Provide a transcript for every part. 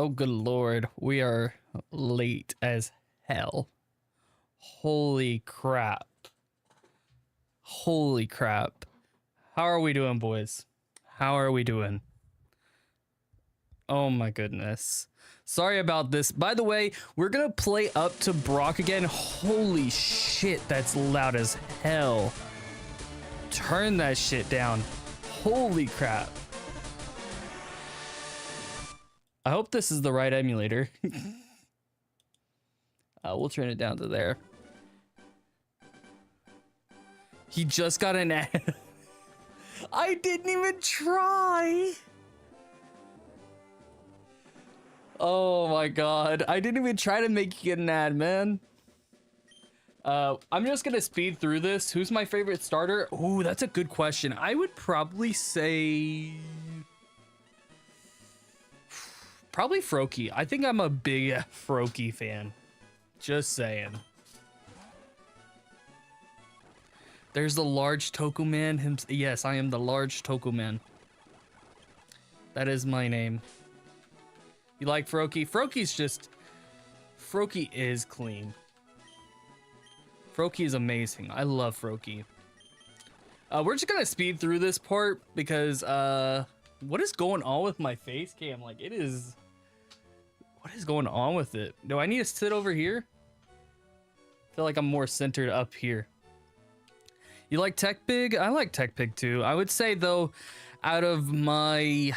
Oh, good lord. We are late as hell. Holy crap. Holy crap. How are we doing, boys? How are we doing? Oh my goodness. Sorry about this. By the way, we're gonna play up to Brock again. Holy shit, that's loud as hell. Turn that shit down. Holy crap. I hope this is the right emulator. We'll turn it down to there. He just got an ad. I didn't even try. Oh my god. I didn't even try to make you get an ad, man. I'm just gonna speed through this. Who's my favorite starter? Ooh, that's a good question. I would probably say... probably Froakie. I think I'm a big Froakie fan. Just saying. There's the large Tokuman. Yes, I am the large Tokuman. That is my name. You like Froakie? Froakie's just... Froakie is clean. Froakie is amazing. I love Froakie. We're just gonna speed through this part because, what is going on with my face cam? Like, it is... What is going on with it? Do I need to sit over here? I feel like I'm more centered up here. You like Tech Pig? I like Tech Pig too. I would say though, out of my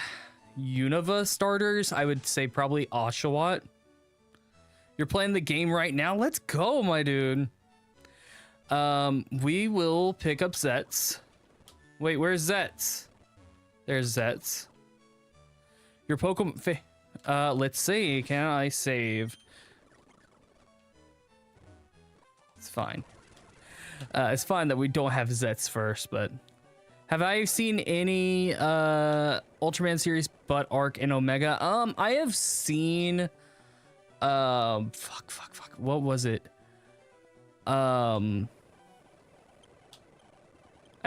Unova starters, I would say probably Oshawott. You're playing the game right now? Let's go, my dude. We will pick up ZEZTZ'S. Wait, where's ZEZTZ'S? There's ZEZTZ'S. Your Pokemon... let's see. Can I save? It's fine. It's fine that we don't have ZEZTZ'S first, but... Have I seen any, Ultraman series but Arc and Omega? I have seen... Fuck. What was it? I've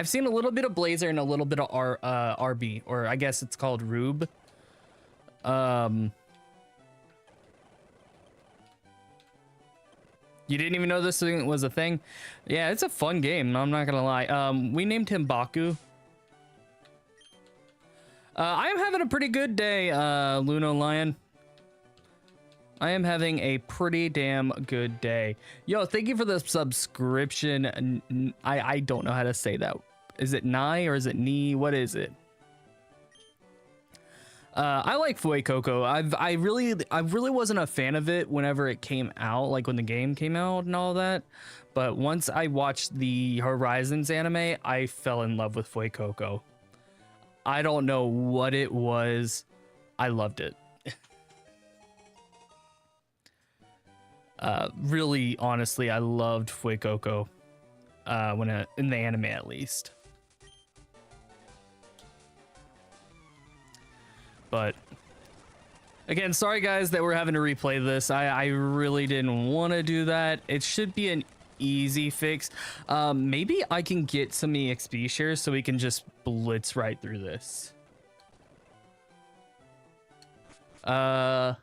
seen a little bit of Blazer and a little bit of RB, or I guess it's called Rube. You didn't even know this thing was a thing? Yeah, it's a fun game, I'm not gonna lie. We named him Baku. I am having a pretty good day, Luno Lion. I am having a pretty damn good day. Yo, thank you for the subscription. I don't know how to say that. Is it Nai or is it Ni? What is it? I like Fuecoco. I really wasn't a fan of it whenever it came out, like when the game came out and all that. But once I watched the Horizons anime, I fell in love with Fuecoco. I don't know what it was. I loved it. Really, honestly, I loved Fuecoco. In the anime at least. But again, sorry guys that we're having to replay this. I really didn't want to do that. It should be an easy fix. Maybe I can get some EXP shares so we can just blitz right through this. It's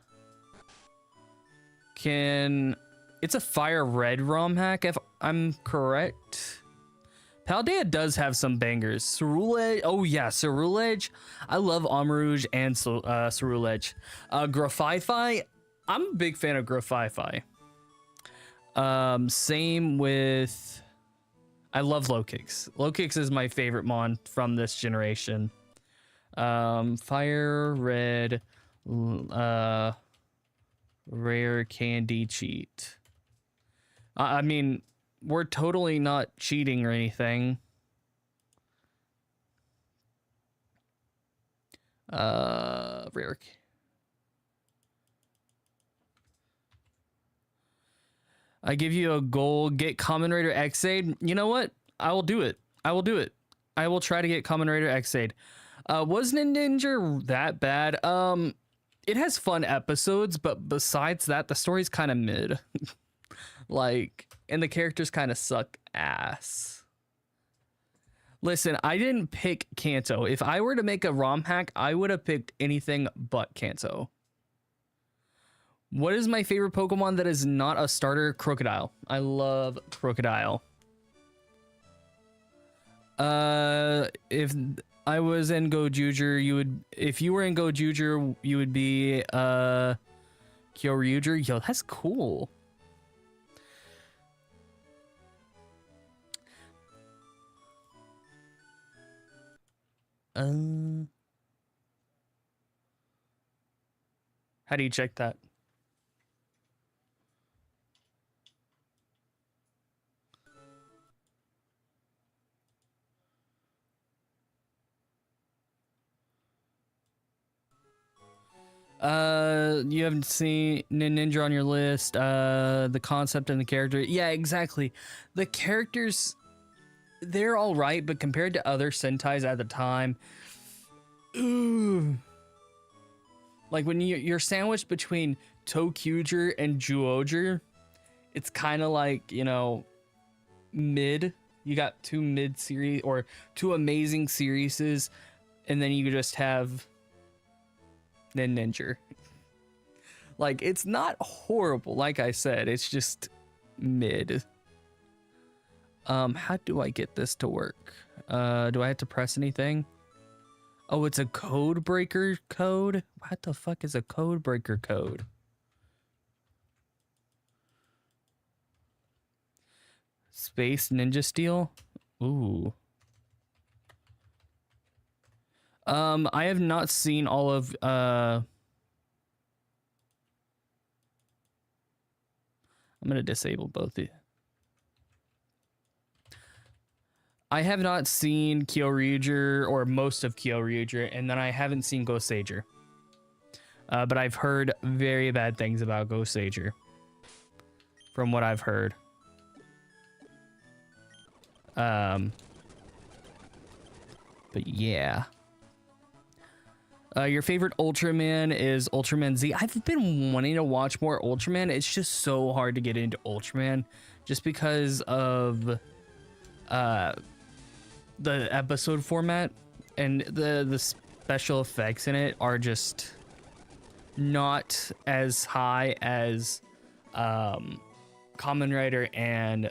a FIRERED ROM hack if I'm correct. Paldea does have some bangers. Cerulege, oh yeah, Cerulege. I love Amarouge and Cerulege. Grafify, I'm a big fan of Grafify. Same with, I love Lowkicks. Lowkicks is my favorite mon from this generation. FIRERED, rare candy cheat. I mean, we're totally not cheating or anything. Rare. I give you a goal, get Kamen Rider X-Aid. You know what? I will do it. I will do it. I will try to get Kamen Rider X-Aid. Wasn't Ninja that bad? It has fun episodes, but besides that, the story's kind of mid. Like, and the characters kind of suck ass. Listen, I didn't pick Kanto. If I were to make a ROM hack, I would have picked anything but Kanto. What is my favorite Pokemon that is not a starter? Crocodile. I love Crocodile. If I was in Gojuger, you would, if you were in Gojuger, you would be Kyoryuger. Yo, that's cool. How do you check that? You haven't seen Ninja on your list, the concept and the character. Yeah, exactly. The characters, they're all right, but compared to other Sentais at the time, ooh. Like when you're sandwiched between Tokuger and Zyuohger, it's kind of like, you know, mid. You got two mid series or two amazing series, and then you just have Ninja. Like, it's not horrible, like I said, it's just mid. How do I get this to work? Do I have to press anything? Oh, it's a code breaker code? What the fuck is a code breaker code? Space Ninja Steel? Ooh. I have not seen all of, I'm gonna disable both. I have not seen Kyoryuger or most of Kyoryuger, and then I haven't seen Gosager. But I've heard very bad things about Gosager. From what I've heard. But yeah. Your favorite Ultraman is Ultraman Z. I've been wanting to watch more Ultraman. It's just so hard to get into Ultraman just because of the episode format, and the special effects in it are just not as high as Kamen Rider and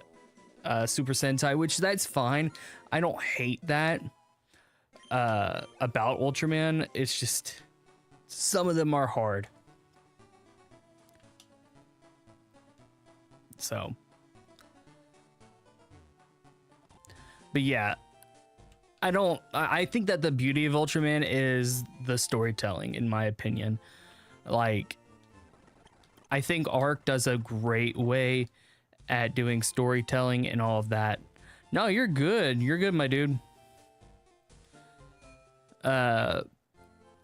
Super Sentai, which that's fine. I don't hate that about Ultraman. It's just some of them are hard. So, but yeah, I think that the beauty of Ultraman is the storytelling, in my opinion. Like, I think Arc does a great way at doing storytelling and all of that. No, you're good. You're good, my dude. And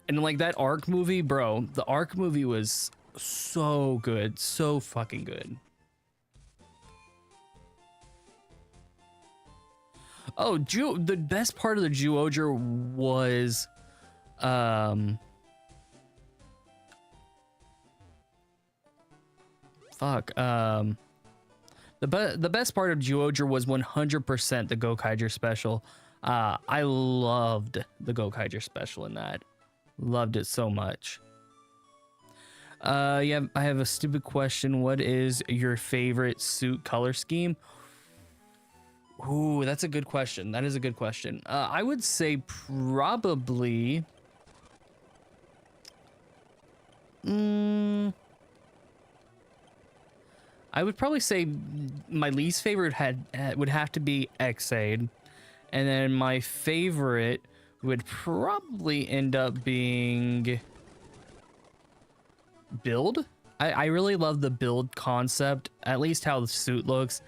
like that Arc movie, bro, the Arc movie was so good. So fucking good. Oh, the best part of the Zyuohger was, the best part of Zyuohger was 100% the Gokaiger special. I loved the Gokaiger special in that. Loved it so much. Yeah, I have a stupid question. What is your favorite suit color scheme? Ooh, that's a good question. That is a good question. I would say probably... I would probably say my least favorite would have to be Xaid. And then my favorite would probably end up being... Build? I really love the build concept, at least how the suit looks.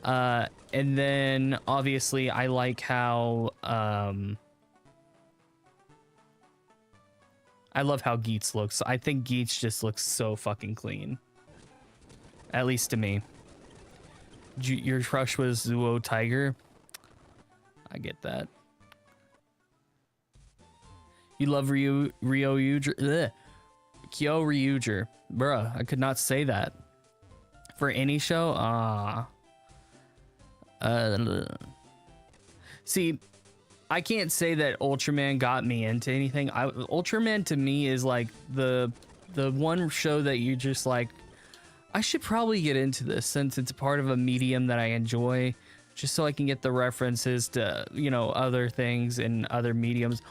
And then obviously I like how I love how Geats looks. I think Geats just looks so fucking clean, at least to me. Your crush was Zuo Tiger. I get that. You love Kyoryuger, bruh. I could not say that for any show. See, I can't say that Ultraman got me into anything. Ultraman to me is like the one show that you just like I should probably get into this since it's part of a medium that I enjoy, just so I can get the references to, you know, other things and other mediums.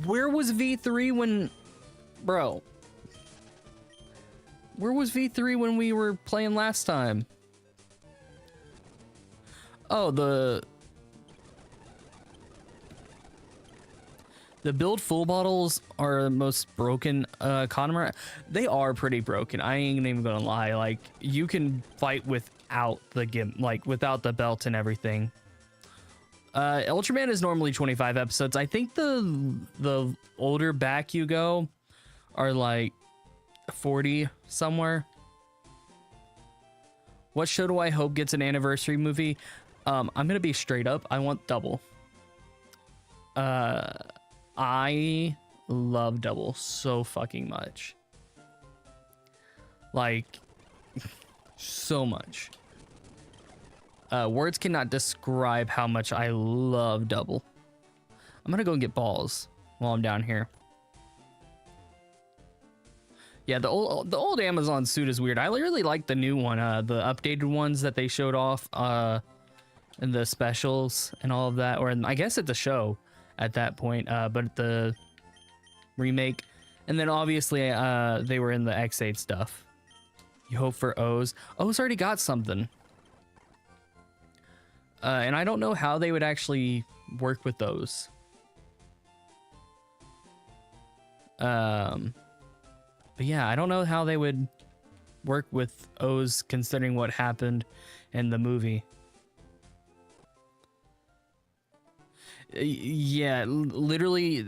Where was V3 when, bro? Where was V3 when we were playing last time? Oh, the build full bottles are the most broken Connemara. They are pretty broken. I ain't even gonna lie. Like, you can fight without the without the belt and everything. Ultraman is normally 25 episodes. I think the older back you go are like 40 somewhere. What show do I hope gets an anniversary movie? I'm gonna be straight up. I want Double. I love Double so fucking much. Like, so much. Words cannot describe how much I love Double. I'm gonna go and get balls while I'm down here. Yeah, the old Amazon suit is weird. I really like the new one, the updated ones that they showed off, in the specials and all of that. Or I guess it's a show at that point, but the remake. And then obviously they were in the X8 stuff. You hope for O's. O's already got something. And I don't know how they would actually work with those. But yeah, I don't know how they would work with O's considering what happened in the movie. Yeah, literally,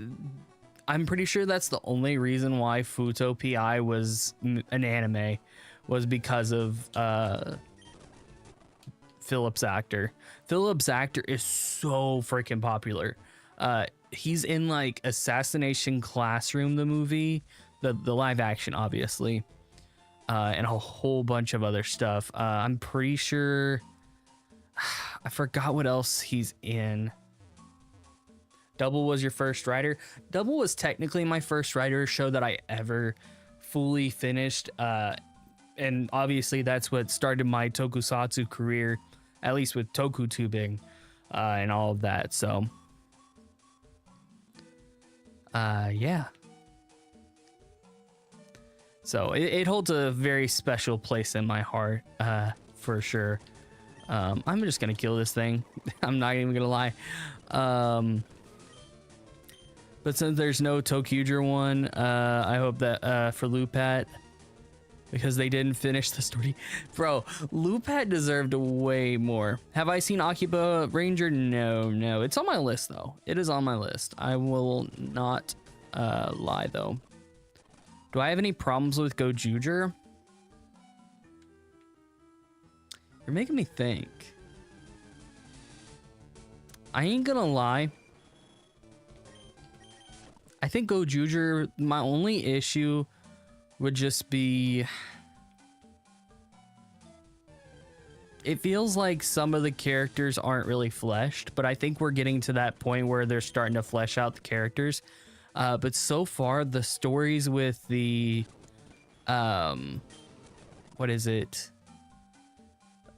I'm pretty sure that's the only reason why Futo PI was an anime, was because of Philip's actor. Philip's actor is so freaking popular. He's in like Assassination Classroom, the movie, the live action, obviously, and a whole bunch of other stuff. I'm pretty sure I forgot what else he's in. Double was your first Rider. Double was technically my first Rider show that I ever fully finished. And obviously that's what started my Tokusatsu career, at least with TokuTubing and all of that. So, yeah. So it holds a very special place in my heart, for sure. I'm just gonna kill this thing. I'm not even gonna lie. But since there's no Tokuger one, I hope that for Lupat, because they didn't finish the story. Bro, Lupat deserved way more. Have I seen Akiba Ranger? No. It's on my list, though. It is on my list. I will not lie, though. Do I have any problems with Gojuger? You're making me think. I ain't gonna lie. I think Gojuger, my only issue would just be, it feels like some of the characters aren't really fleshed, but I think we're getting to that point where they're starting to flesh out the characters. But so far, the stories with the, what is it?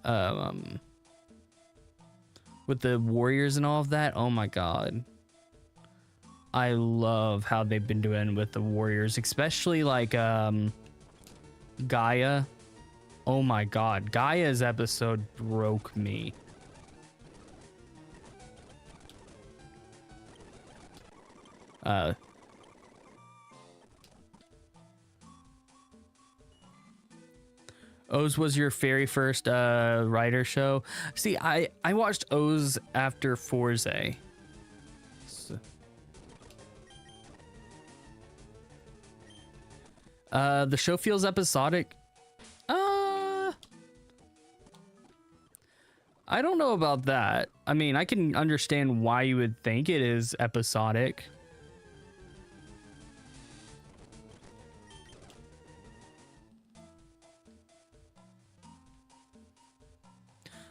With the warriors and all of that, oh my god. I love how they've been doing with the warriors, especially like Gaia. Oh my god, Gaia's episode broke me. O's was your very first Rider show. See, I watched O's after Forze. The show feels episodic. I don't know about that. I mean, I can understand why you would think it is episodic.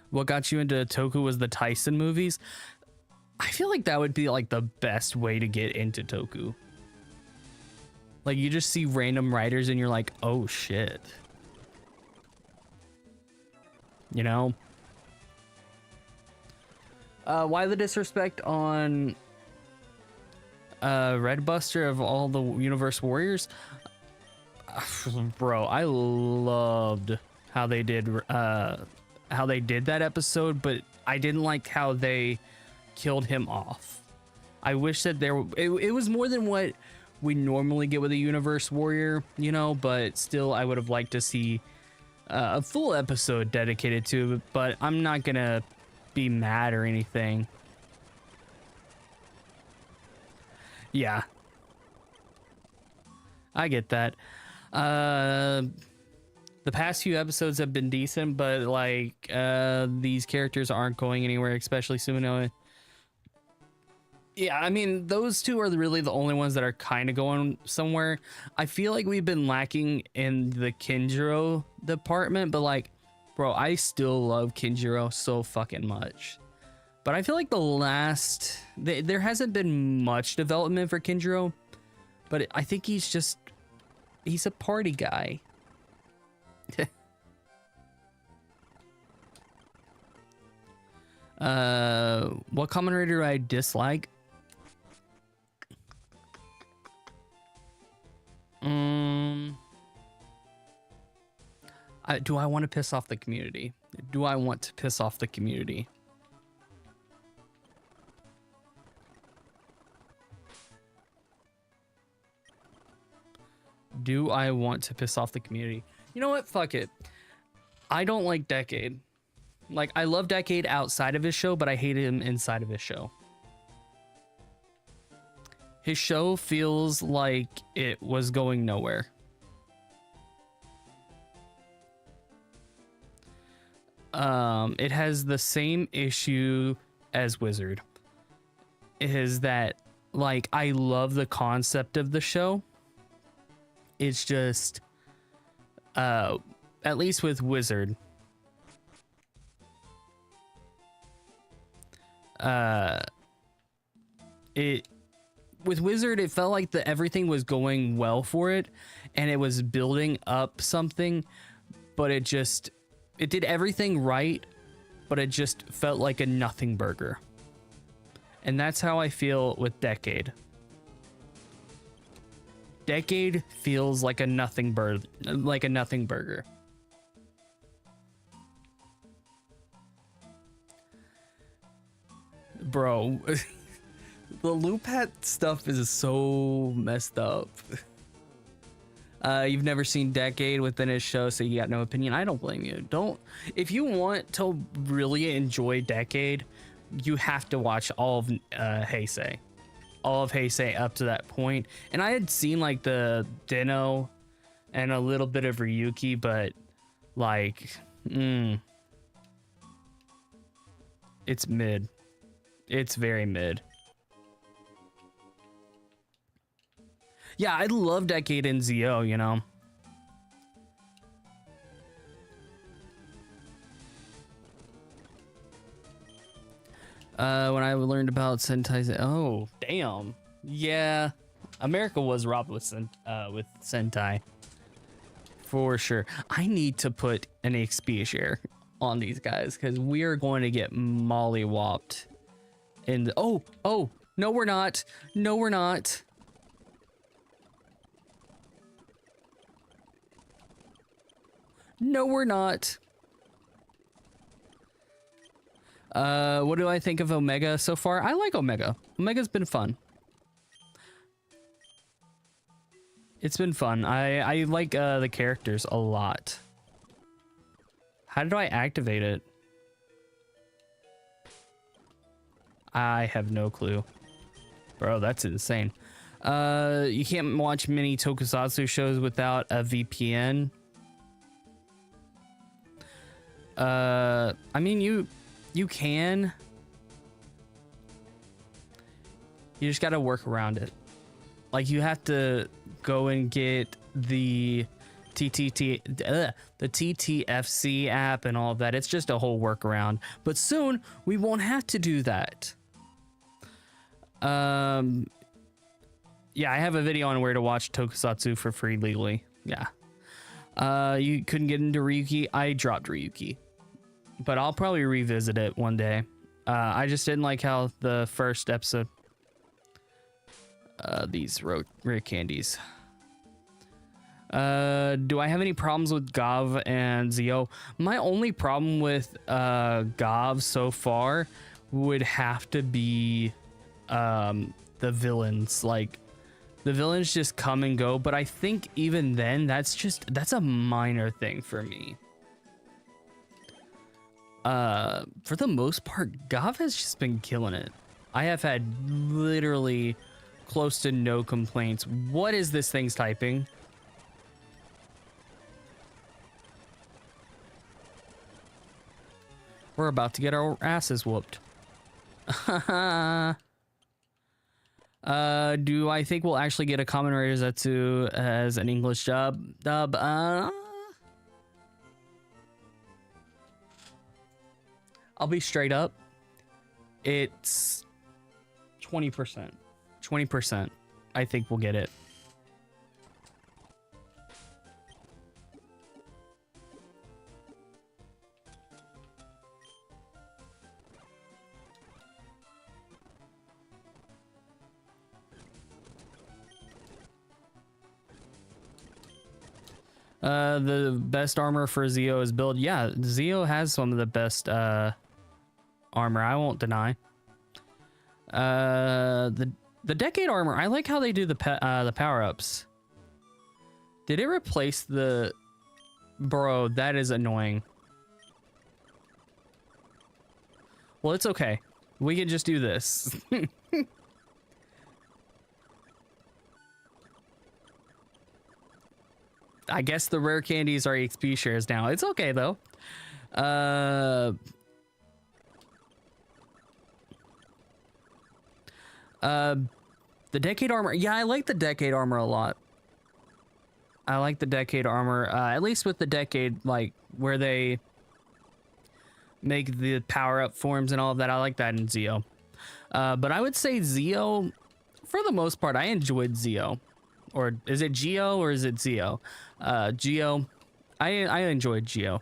What got you into Toku was the Tyson movies. I feel like that would be like the best way to get into Toku. Like, you just see random writers and you're like, oh shit. you know? Why the disrespect on Red Buster of all the Universe Warriors? Bro, I loved how they did that episode, but I didn't like how they killed him off. I wish that it was more than what we normally get with a Universe Warrior, you know, but still I would have liked to see a full episode dedicated to it, but I'm not gonna be mad or anything. Yeah, I get that. The past few episodes have been decent, but like these characters aren't going anywhere, especially Sumino. Yeah, I mean, those two are really the only ones that are kind of going somewhere. I feel like we've been lacking in the Kinjiro department, but like, bro, I still love Kinjiro so fucking much. But I feel like there hasn't been much development for Kinjiro, but I think he's a party guy. What Kamen Rider do I dislike? Do I want to piss off the community? Do I want to piss off the community? Do I want to piss off the community? You know what? Fuck it. I don't like Decade. Like, I love Decade outside of his show, but I hate him inside of his show. His show feels like it was going nowhere. It has the same issue as Wizard. Is that, like, I love the concept of the show. It's just, at least with Wizard, with Wizard, it felt like everything was going well for it, and it was building up something, but it did everything right, but it just felt like a nothing burger. And that's how I feel with Decade. Decade feels like a nothing burger. Bro, the Lupat stuff is so messed up. You've never seen Decade within his show, so you got no opinion. I don't blame you. If you want to really enjoy Decade, you have to watch all of Heisei. All of Heisei up to that point. And I had seen like the Deno and a little bit of Ryuki, but like, it's mid. It's very mid. Yeah, I love Decade in ZO, you know. When I learned about Sentai, oh damn, yeah, America was robbed with Sentai for sure. I need to put an XP share on these guys because we are going to get mollywopped. And oh, no, we're not. No, we're not. No, we're not. What do I think of Omega so far? I like Omega. Omega's been fun. It's been fun. I like the characters a lot. How do I activate it? I have no clue. Bro, that's insane. You can't watch many Tokusatsu shows without a VPN. I mean, you can. You just gotta work around it. Like, you have to go and get the TTFC app and all of that. It's just a whole workaround. But soon we won't have to do that. Yeah, I have a video on where to watch Tokusatsu for free legally. Yeah. You couldn't get into Ryuki. I dropped Ryuki. but I'll probably revisit it one day. I just didn't like how the first episode. These rare candies. Do I have any problems with GAVV and ZO? My only problem with GAVV so far would have to be the villains. Like, the villains just come and go, but I think even then that's a minor thing for me. For the most part, GAVV has just been killing it. I have had literally close to no complaints. What is this thing's typing? We're about to get our asses whooped. Do I think we'll actually get a Kamen Rider ZEZTZ'S as an English dub? I'll be straight up. It's 20%. 20%. I think we'll get it. The best armor for ZO is build. Yeah, ZO has some of the best armor, I won't deny. The decade armor, I like how they do the power-ups. Did it replace the... Bro, that is annoying. Well, it's okay. We can just do this. I guess the rare candies are XP shares now. It's okay, though. The decade armor. Yeah, I like the decade armor a lot. I like the decade armor, at least with the decade, like, where they make the power-up forms and all of that. I like that in ZO. But I would say ZO, for the most part, I enjoyed ZO. Or is it Geo or is it ZO? Geo. I enjoyed Geo.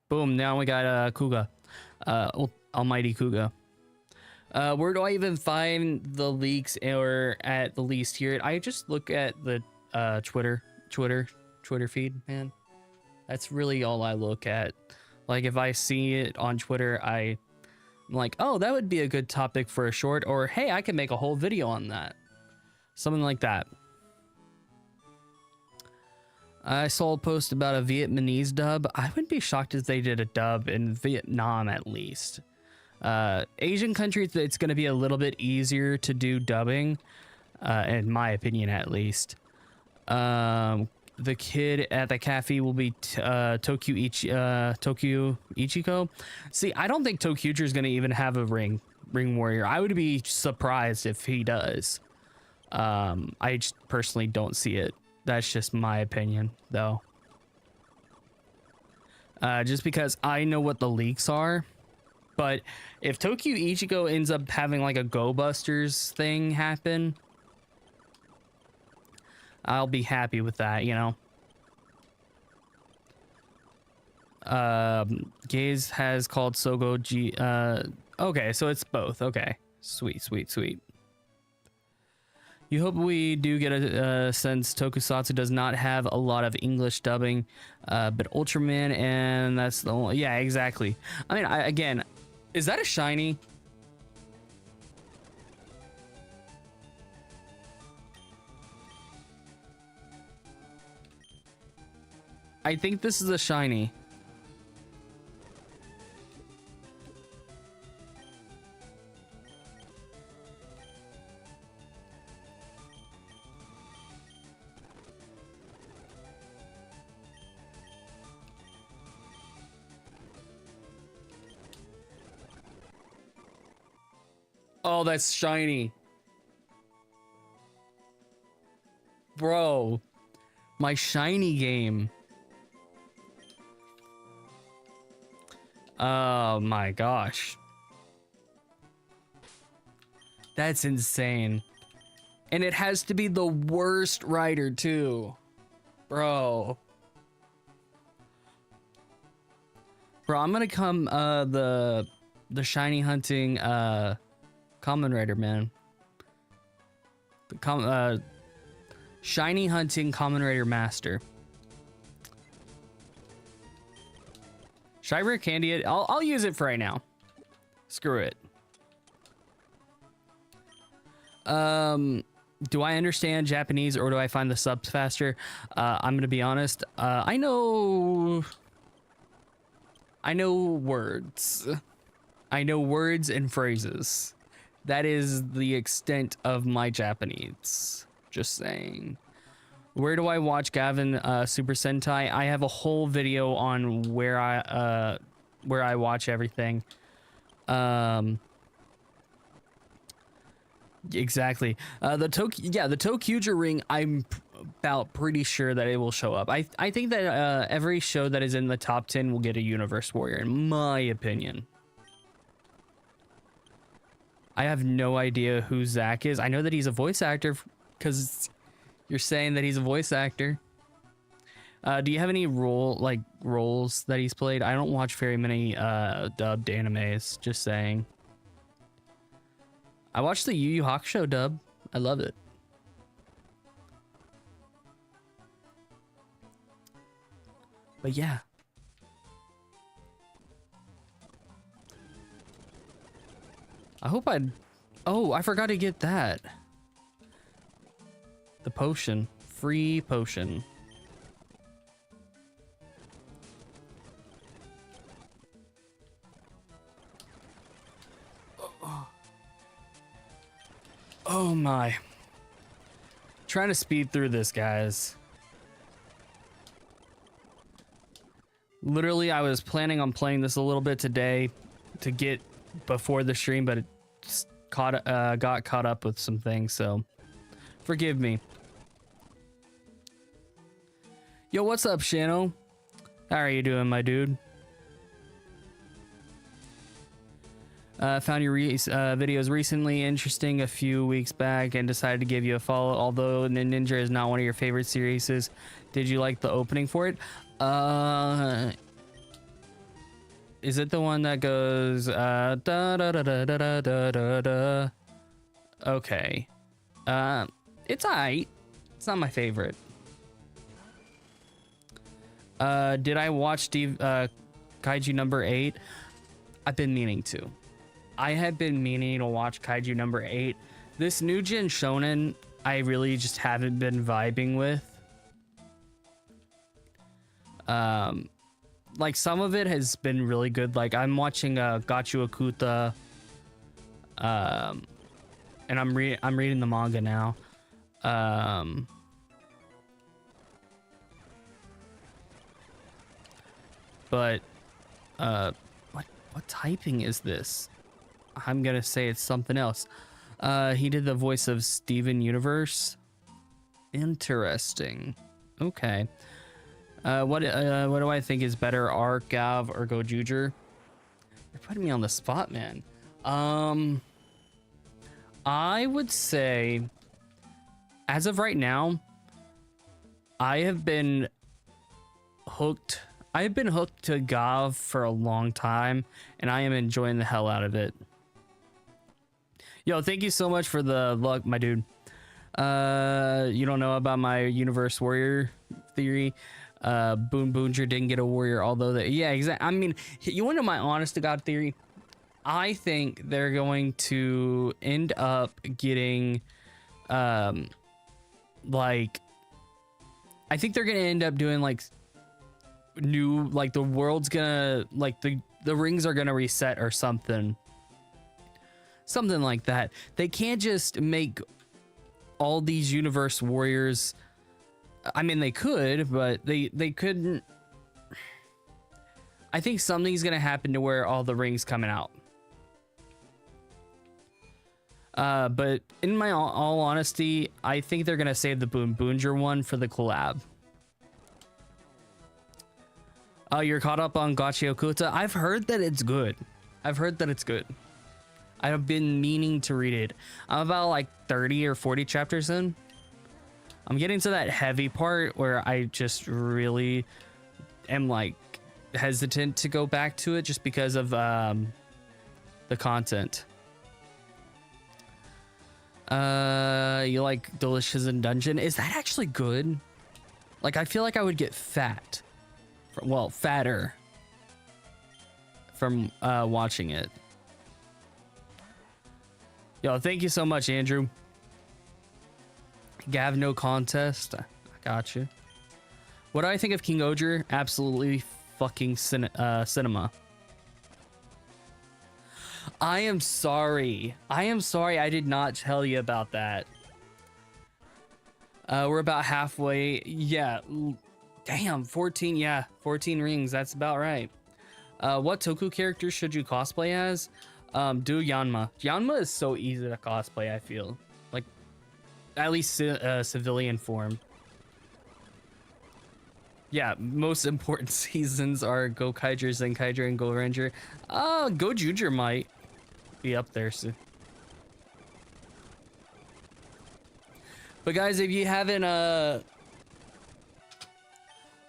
Boom, now we got Kuga. Almighty Kuga. Where do I even find the leaks or at the least hear it? I just look at the Twitter feed, man. That's really all I look at. Like, if I see it on Twitter, I'm like, oh, that would be a good topic for a short, or hey, I can make a whole video on that. Something like that. I saw a post about a Vietnamese dub. I wouldn't be shocked if they did a dub in Vietnam at least. Asian countries, it's going to be a little bit easier to do dubbing, in my opinion at least. The kid at the cafe will be Tokyo Ichiko. See, I don't think Tokyucher is going to even have a ring warrior. I would be surprised if he does. I just personally don't see it. That's just my opinion, though. Just because I know what the leaks are. But if Tokyo Ichiko ends up having like a Go Busters thing happen, I'll be happy with that, you know. Gaze has called Sogo G. Okay, so it's both. Okay, sweet. You hope we do get a since Tokusatsu does not have a lot of English dubbing, but Ultraman, and that's the only. Yeah, exactly. I mean, again, is that a shiny? I think this is a shiny. Oh, that's shiny. Bro, my shiny game. Oh my gosh. That's insane. And it has to be the worst rider too. Bro. Bro, I'm gonna come the shiny hunting Kamen Rider, man. The shiny hunting Kamen Rider master. Should I rare candy it? I'll use it for right now. Screw it. Do I understand Japanese or do I find the subs faster? I'm gonna be honest. I know words. I know words and phrases. That is the extent of my Japanese. Just saying. Where do I watch GAVV Super Sentai? I have a whole video on where I watch everything. Exactly. The Tokuja ring, I'm about pretty sure that it will show up. I think that every show that is in the top 10 will get a Universe Warrior, in my opinion. I have no idea who Zach is. I know that he's a voice actor because you're saying that he's a voice actor. Do you have any roles that he's played? I don't watch very many dubbed animes, just saying. I watched the Yu Yu Hakusho dub. I love it. But yeah. Oh, I forgot to get that. The potion. Free potion. Oh my. Trying to speed through this, guys. Literally, I was planning on playing this a little bit today to get before the stream, but it just got caught up with some things, so forgive me. Yo, what's up, Shano? How are you doing, my dude? Found your videos recently interesting a few weeks back and decided to give you a follow. Although Ninja is not one of your favorite series, did you like the opening for it? Is it the one that goes da da da da da da da da da? Okay. It's alright. It's not my favorite. Did I watch Kaiju number 8? I've been meaning to. I have been meaning to watch Kaiju number 8. This new gen shonen, I really just haven't been vibing with. Like some of it has been really good. Like I'm watching Gachu Akuta, and I'm reading the manga now. But what typing is this? I'm gonna say it's something else. He did the voice of Steven Universe. Interesting. Okay. What do I think is better, R, Gav, or Gojuger? You're putting me on the spot, man. I would say, as of right now, I have been hooked. I've been hooked to Gav for a long time, and I am enjoying the hell out of it. Yo, thank you so much for the luck, my dude. You don't know about my Universe Warrior theory. Boon Boonger didn't get a warrior, although yeah, exactly. I mean, you want to know my honest to God theory? I think they're going to end up getting, like, I think they're gonna end up doing like new, like the world's gonna, like the rings are gonna reset or something like that. They can't just make all these Universe Warriors. I mean, they could, but they couldn't. I think something's gonna happen to where all the rings coming out. But in my all honesty, I think they're gonna save the Boon Boonger one for the collab. Oh, you're caught up on Gachi Okuta? I've heard that it's good. I've been meaning to read it. I'm about like 30 or 40 chapters in. I'm getting to that heavy part where I just really am like hesitant to go back to it just because of the content. You like Delicious in Dungeon? Is that actually good? Like, I feel like I would get fat. Well, fatter from watching it. Yo, thank you so much, Andrew. Gav, no contest. I got you. What do I think of King Oger? Absolutely fucking cinema. I am sorry. I did not tell you about that. We're about halfway. Yeah. Damn, 14. Yeah, 14 rings. That's about right. What Toku character should you cosplay as? Do Yanma. Yanma is so easy to cosplay, I feel. Like, at least civilian form. Yeah, most important seasons are Go Kaiger, Zen Kaiger, and Go Ranger. Go Juger might be up there soon. But guys, if you haven't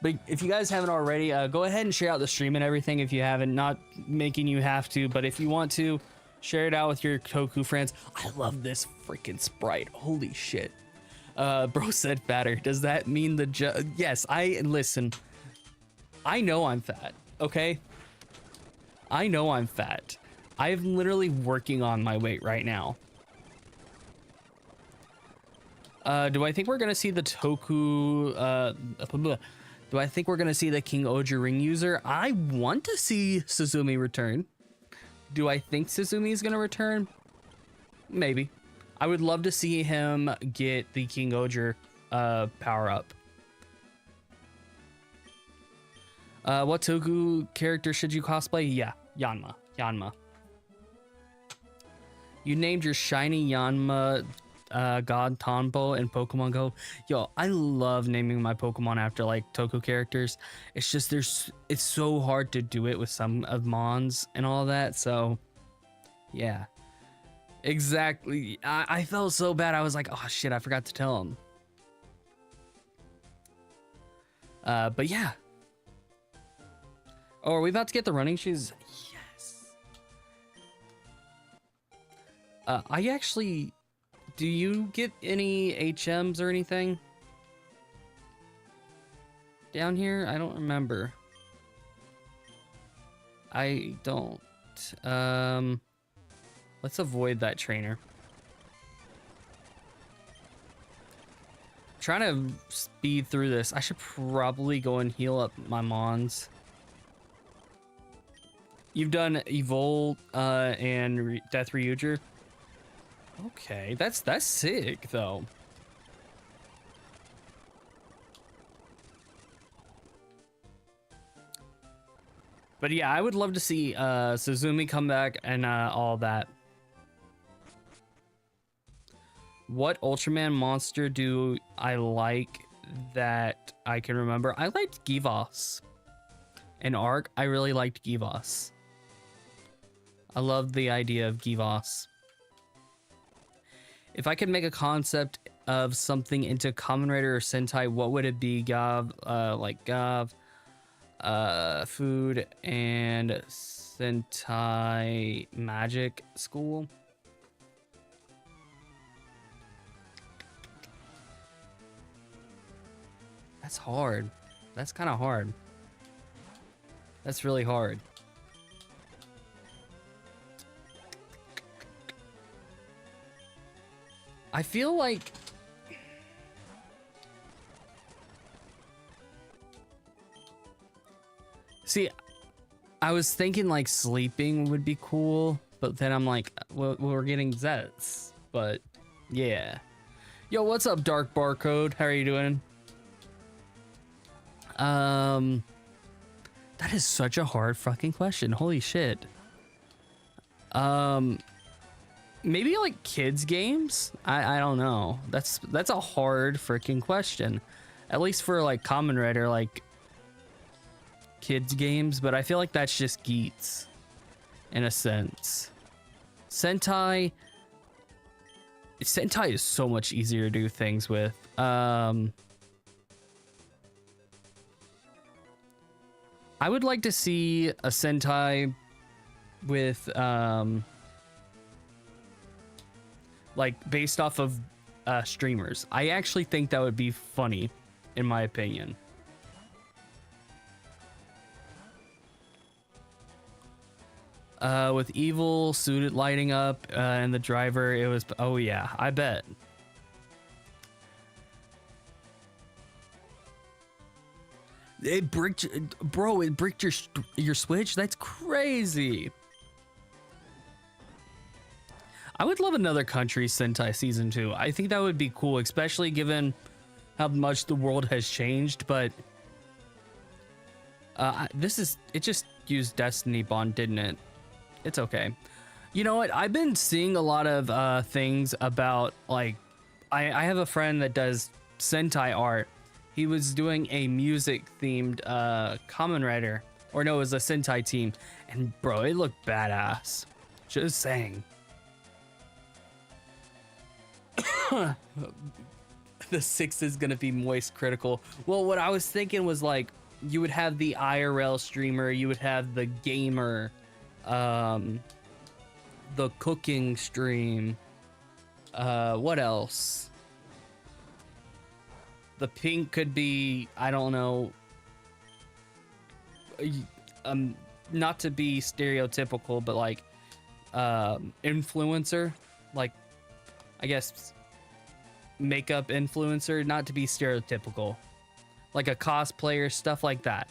if you guys haven't already, go ahead and share out the stream and everything if you haven't. Not making you have to, but if you want to, share it out with your Toku friends. I love this freaking sprite. Holy shit. Bro said fatter. Does that mean the yes, listen. I know I'm fat, okay? I know I'm fat. I'm literally working on my weight right now. Do I think we're gonna see the Toku, do I think we're gonna see the King Oger ring user? I want to see Suzumi return. Do I think Suzumi is gonna return? Maybe. I would love to see him get the King Oger power up. What Toku character should you cosplay? Yeah, Yanma. You named your shiny Yanma God Tonbo in Pokemon Go. Yo, I love naming my Pokemon after like Toku characters. It's just it's so hard to do it with some of Mons and all that. So yeah, exactly. I felt so bad. I was like, oh shit, I forgot to tell him. But yeah. Oh, are we about to get the running shoes? Yes. I actually. Do you get any HMs or anything down here? I don't remember. I don't. Let's avoid that trainer. I'm trying to speed through this. I should probably go and heal up my Mons. You've done Evol and Death Ryuger. Okay, that's sick though. But yeah, I would love to see Suzumi come back and all that. What Ultraman monster do I like that I can remember? I liked Givos. In Arc, I really liked Givos. I love the idea of Givos. If I could make a concept of something into Kamen Rider or Sentai, what would it be? Like GAVV, food, and Sentai magic school. That's hard. That's kind of hard. That's really hard. I feel like I was thinking like sleeping would be cool, but then I'm like, well, we're getting ZEZT'S. But yeah. Yo, what's up, Dark Barcode? How are you doing? That is such a hard fucking question. Holy shit. Maybe like kids games? I don't know. That's a hard freaking question. At least for like Kamen Rider, like kids games, but I feel like that's just Geats in a sense. Sentai is so much easier to do things with. I would like to see a Sentai with like based off of streamers. I actually think that would be funny, in my opinion. With evil suited lighting up and the driver, it was, oh yeah, I bet. It bricked, bro, it bricked your Switch? That's crazy. I would love another country Sentai season 2. I think that would be cool, especially given how much the world has changed, but it just used Destiny Bond, didn't it? It's okay. You know what? I've been seeing a lot of things about, like, I have a friend that does Sentai art. He was doing a music themed Kamen Rider, or no, it was a Sentai team, and bro, it looked badass. Just saying. The 6 is gonna be moist critical. Well, what I was thinking was, like, you would have the IRL streamer, you would have the gamer, the cooking stream, what else? The pink could be, I don't know, not to be stereotypical, but like influencer, like, I guess makeup influencer, not to be stereotypical, like a cosplayer, stuff like that.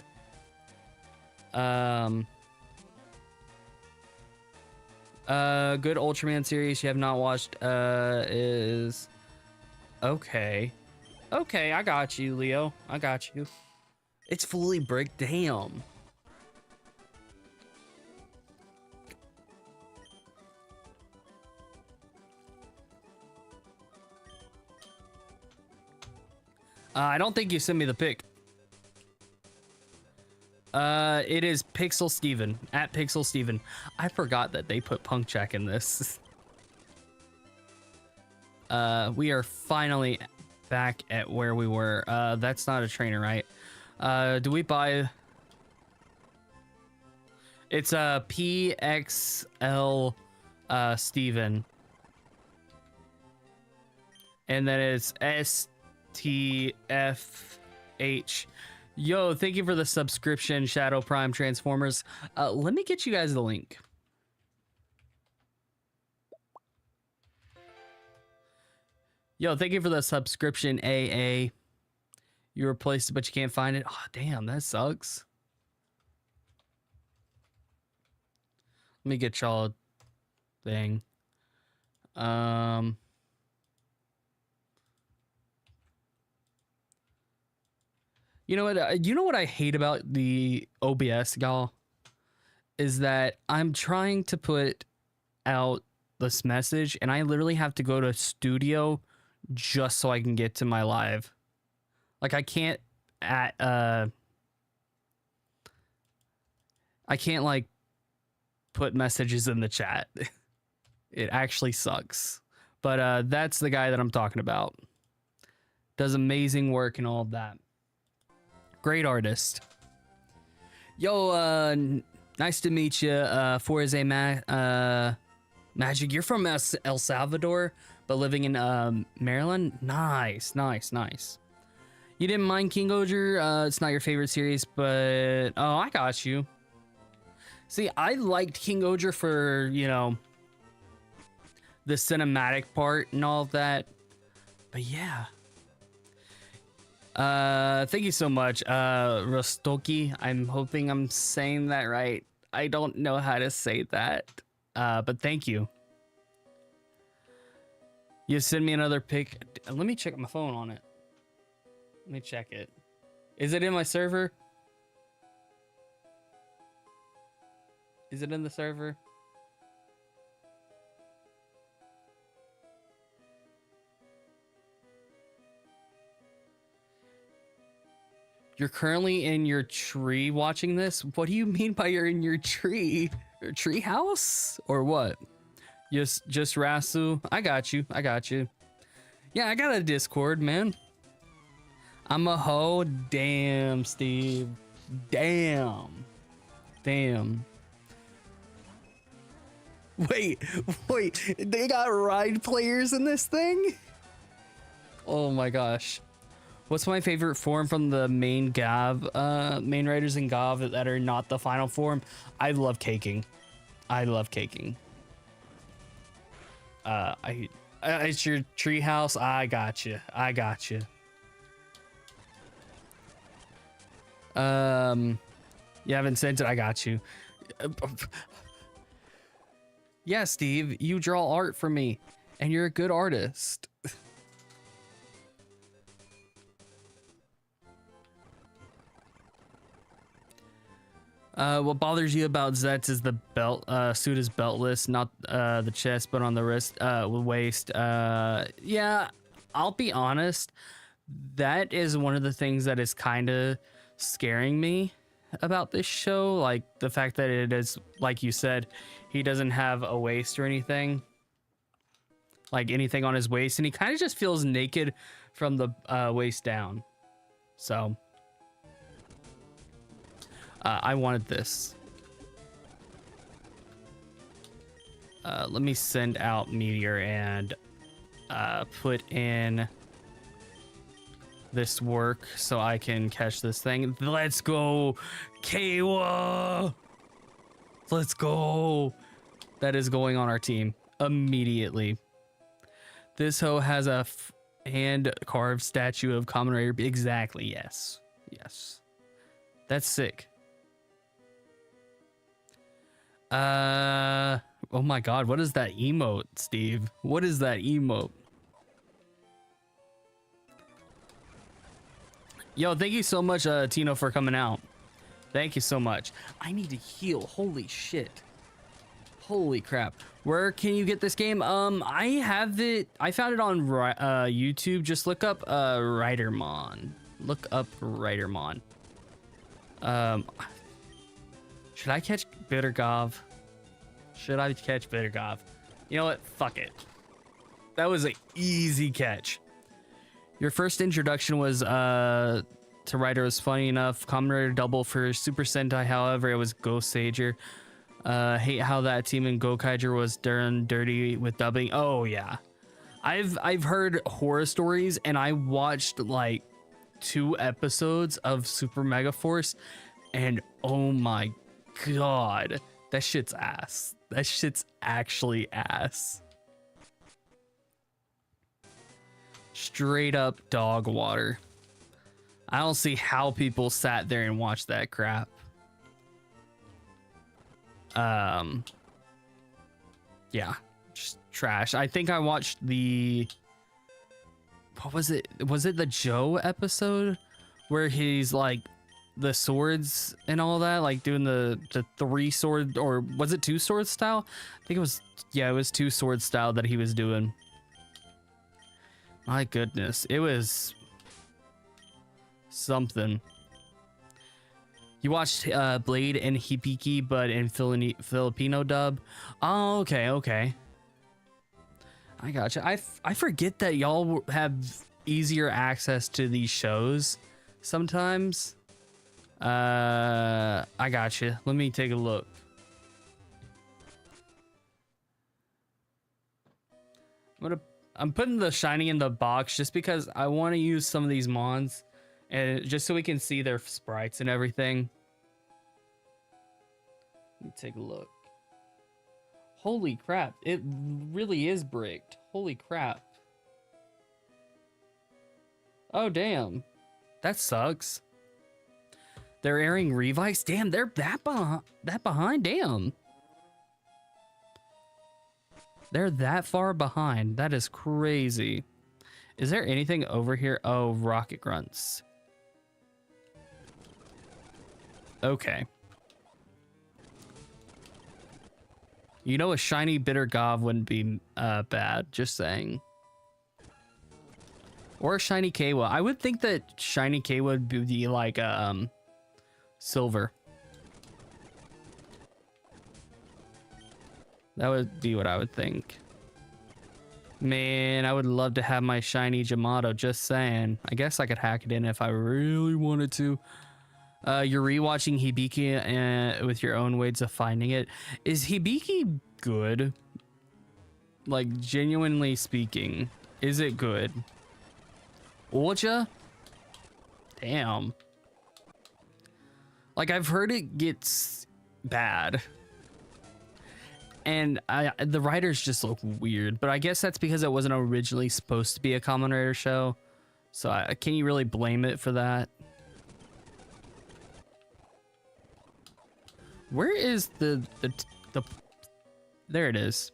Good Ultraman series you have not watched is okay. Okay, I got you, Leo. I got you. It's fully bricked. Damn. I don't think you sent me the pic. It is Pixel Steven, at Pixel Steven. I forgot that they put Punk Check in this. We are finally back at where we were. That's not a trainer, right? Do we buy? It's a PXL Steven. And then it's STFH. Yo, thank you for the subscription, Shadow Prime Transformers. Let me get you guys the link. Yo, thank you for the subscription, AA. You replaced it, but you can't find it. Oh, damn, that sucks. Let me get y'all a thing. You know what? You know what I hate about the OBS, y'all, is that I'm trying to put out this message, and I literally have to go to studio just so I can get to my live. Like, I can't like put messages in the chat. It actually sucks. But that's the guy that I'm talking about. Does amazing work and all of that. Great artist. Yo, nice to meet you, Forze Magic. You're from El Salvador, but living in Maryland? Nice, nice, nice. You didn't mind King Oger? It's not your favorite series, but... Oh, I got you. See, I liked King Oger for, you know, the cinematic part and all of that. But yeah. Thank you so much, Rostoki. I'm hoping I'm saying that right. I don't know how to say that, but thank you. You send me another pic. Let me check my phone on it. Let me check it. Is it in my server? Is it in the server? You're currently in your tree watching this? What do you mean by you're in your tree? Your tree house? Or what? Just Rasu? I got you. I got you. Yeah, I got a Discord, man. I'm a hoe. Damn, Steve. Damn. Damn. Wait, they got ride players in this thing? Oh my gosh. What's my favorite form from the main GAVV, main riders in GAVV that are not the final form? I love caking. I love caking. It's your treehouse. I got you. I got you. You haven't sent it. I got you. Yeah, Steve, you draw art for me, and you're a good artist. What bothers you about ZEZT'S is the belt. Suit is beltless, not the chest, but on the wrist, waist. Yeah, I'll be honest. That is one of the things that is kind of scaring me about this show. Like the fact that it is, like you said, he doesn't have a waist or anything. Like anything on his waist, and he kind of just feels naked from the waist down. So. I wanted this. Let me send out Meteor and put in this work so I can catch this thing. Let's go, Kawa! Let's go! That is going on our team immediately. This hoe has a hand-carved statue of Kamen Rider. Exactly, yes. Yes. That's sick. Oh my god, what is that emote, Steve? What is that emote? Yo, thank you so much, Tino, for coming out. Thank you so much. I need to heal. Holy shit. Holy crap. Where can you get this game? I have it. I found it on YouTube. Just look up RIDERMON. Look up RIDERMON. Should I catch Bitter GAVV? Should I catch Bitter GAVV? You know what? Fuck it. That was an easy catch. Your first introduction was to Rider was funny enough. Kamen Rider double for Super Sentai, however, it was Ghost Sager. Hate how that team in Gokaiger was done dirty with dubbing. Oh yeah. I've heard horror stories, and I watched like 2 episodes of Super Mega Force, and oh my god, that shit's ass. That shit's actually ass. Straight up dog water. I don't see how people sat there and watched that crap. Yeah, just trash. I think I watched the, what was it? Was it the Joe episode where he's like the swords and all that, like doing the 3 sword, or was it 2 sword style? I think it was, yeah, it was 2 sword style that he was doing. My goodness, it was something. You watched Blade and Hibiki, but in Filipino dub. Oh, okay. I gotcha. I forget that y'all have easier access to these shows sometimes. I gotcha. Let me take a look. I'm putting the shiny in the box just because I want to use some of these mons, and just so we can see their sprites and everything. Let me take a look. Holy crap, it really is bricked. Holy crap. Oh damn, that sucks. They're airing revives. Damn, they're that behind. Damn, they're that far behind. That is crazy. Is there anything over here? Oh, rocket grunts. Okay. You know, a shiny Bitter GAVV wouldn't be bad, just saying. Or a shiny Kawa. I would think that shiny Kawa would be like silver. That would be what I would think. Man, I would love to have my shiny Jamato, just saying. I guess I could hack it in if I really wanted to. You're rewatching Hibiki with your own ways of finding it. Is Hibiki good? Like, genuinely speaking, is it good? Ocha? Damn. Like, I've heard it gets bad. And the writers just look weird. But I guess that's because it wasn't originally supposed to be a Kamen Rider show. So can you really blame it for that? Where is the there it is.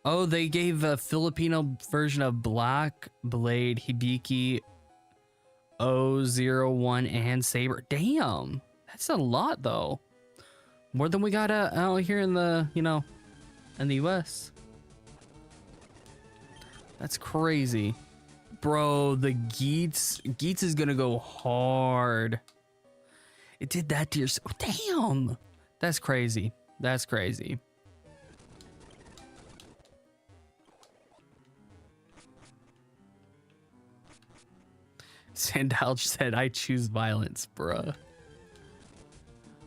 Oh, they gave a Filipino version of Black Blade, Hibiki, 001, and Saber. Damn, that's a lot though. More than we got out here in the, you know, in the US. That's crazy. Bro, the Geats is gonna go hard. It did that to yourself. Damn. That's crazy. That's crazy. Sandalge said, I choose violence, bruh.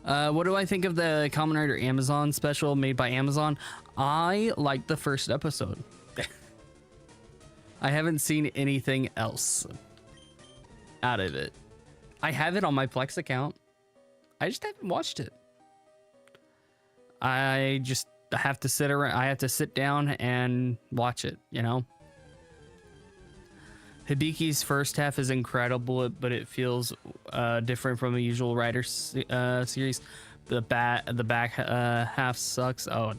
What do I think of the Kamen Rider Amazon special made by Amazon? I liked the first episode. I haven't seen anything else out of it. I have it on my Plex account. I just haven't watched it. I just have to sit around. I have to sit down and watch it, you know? Hibiki's first half is incredible, but it feels different from a usual Rider series. The back half sucks. Oh,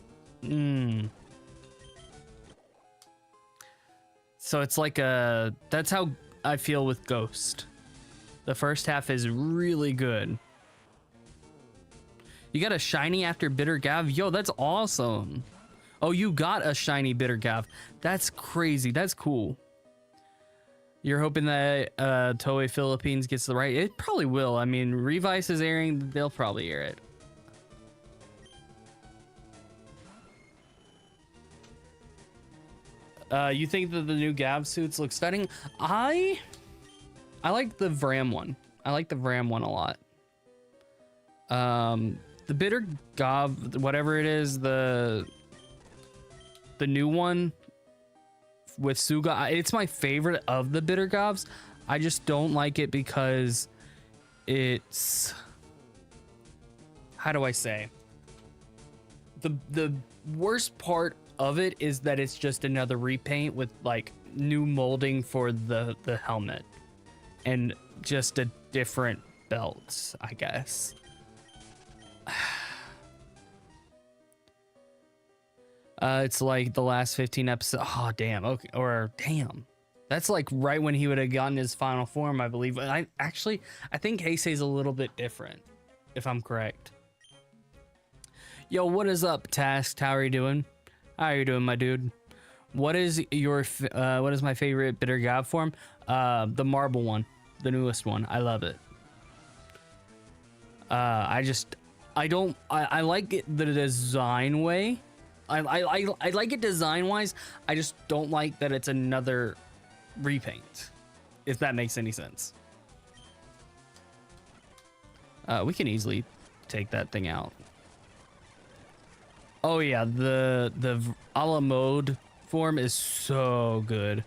So it's like that's how I feel with Ghost. The first half is really good. You got a shiny after Bitter GAVV? Yo, that's awesome. Oh, you got a shiny Bitter GAVV. That's crazy. That's cool. You're hoping that Toei Philippines gets the right. It probably will. I mean, Revice is airing. They'll probably air it. You think that the new GAVV suits look stunning? I like the Vram one. I like the Vram one a lot. The Bitter GAVV, whatever it is, the new one with Suga, it's my favorite of the Bitter GAVVs. I just don't like it because it's, how do I say, the worst part of it is that it's just another repaint with like new molding for the helmet and just a different belt, I guess. It's like the last 15 episodes. Oh, damn. Okay. Or damn. That's like right when he would have gotten his final form, I believe. I think Heisei's a little bit different, if I'm correct. Yo, what is up, Tasked? How are you doing? How are you doing, my dude? What is your what is my favorite Bitter GAVV form? The marble one, the newest one. I love it. I like it the design way. I like it design wise. I just don't like that it's another repaint, if that makes any sense. We can easily take that thing out. Oh yeah, the a la mode form is so good.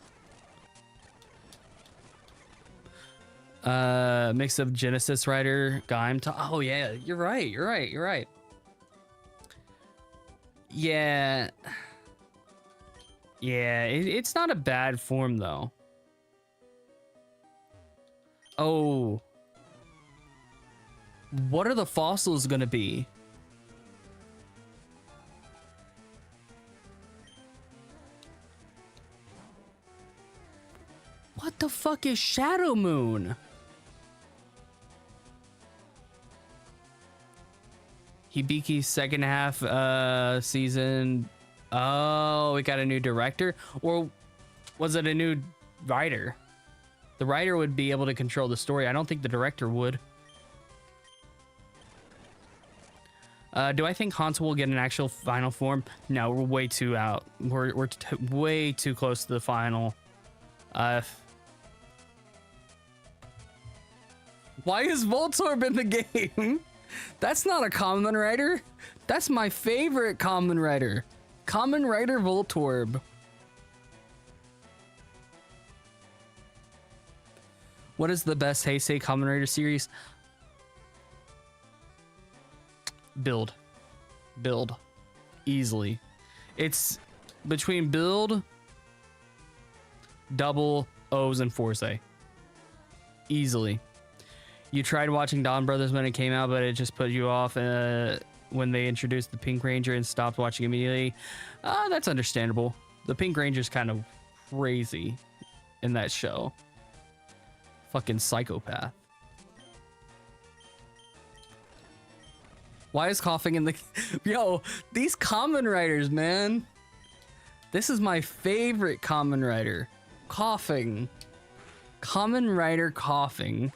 Mix of Genesis Rider, Gaim. Oh yeah, you're right. Yeah, it's not a bad form though. Oh, what are the fossils gonna be? What the fuck is Shadow Moon? Hibiki's second half season. Oh, we got a new director? Or was it a new writer? The writer would be able to control the story. I don't think the director would. Do I think Hanzo will get an actual final form? No, we're way too out. We're way too close to the final. Why is Voltorb in the game? That's not a Kamen Rider. That's my favorite Kamen Rider. Kamen Rider Voltorb. What is the best Heisei Kamen Rider series? Build. Build. Easily. It's between Build, Double, O's, and Force. Easily. You tried watching Dawn Brothers when it came out, but it just put you off when they introduced the Pink Ranger and stopped watching immediately. That's understandable. The Pink Ranger's kind of crazy in that show. Fucking psychopath. Why is coughing in the... Yo, these Kamen Riders, man. This is my favorite Kamen Rider. Coughing. Kamen Rider coughing.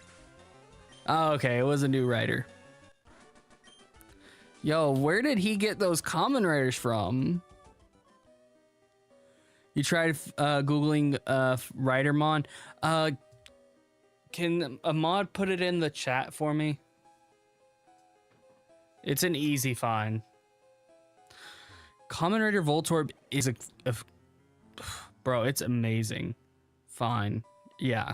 Oh, okay, it was a new writer. Yo, where did he get those Kamen Riders from? You tried Googling RIDERMON. Can Ahmad put it in the chat for me? It's an easy find. Kamen Rider Voltorb is a bro, it's amazing. Fine. Yeah.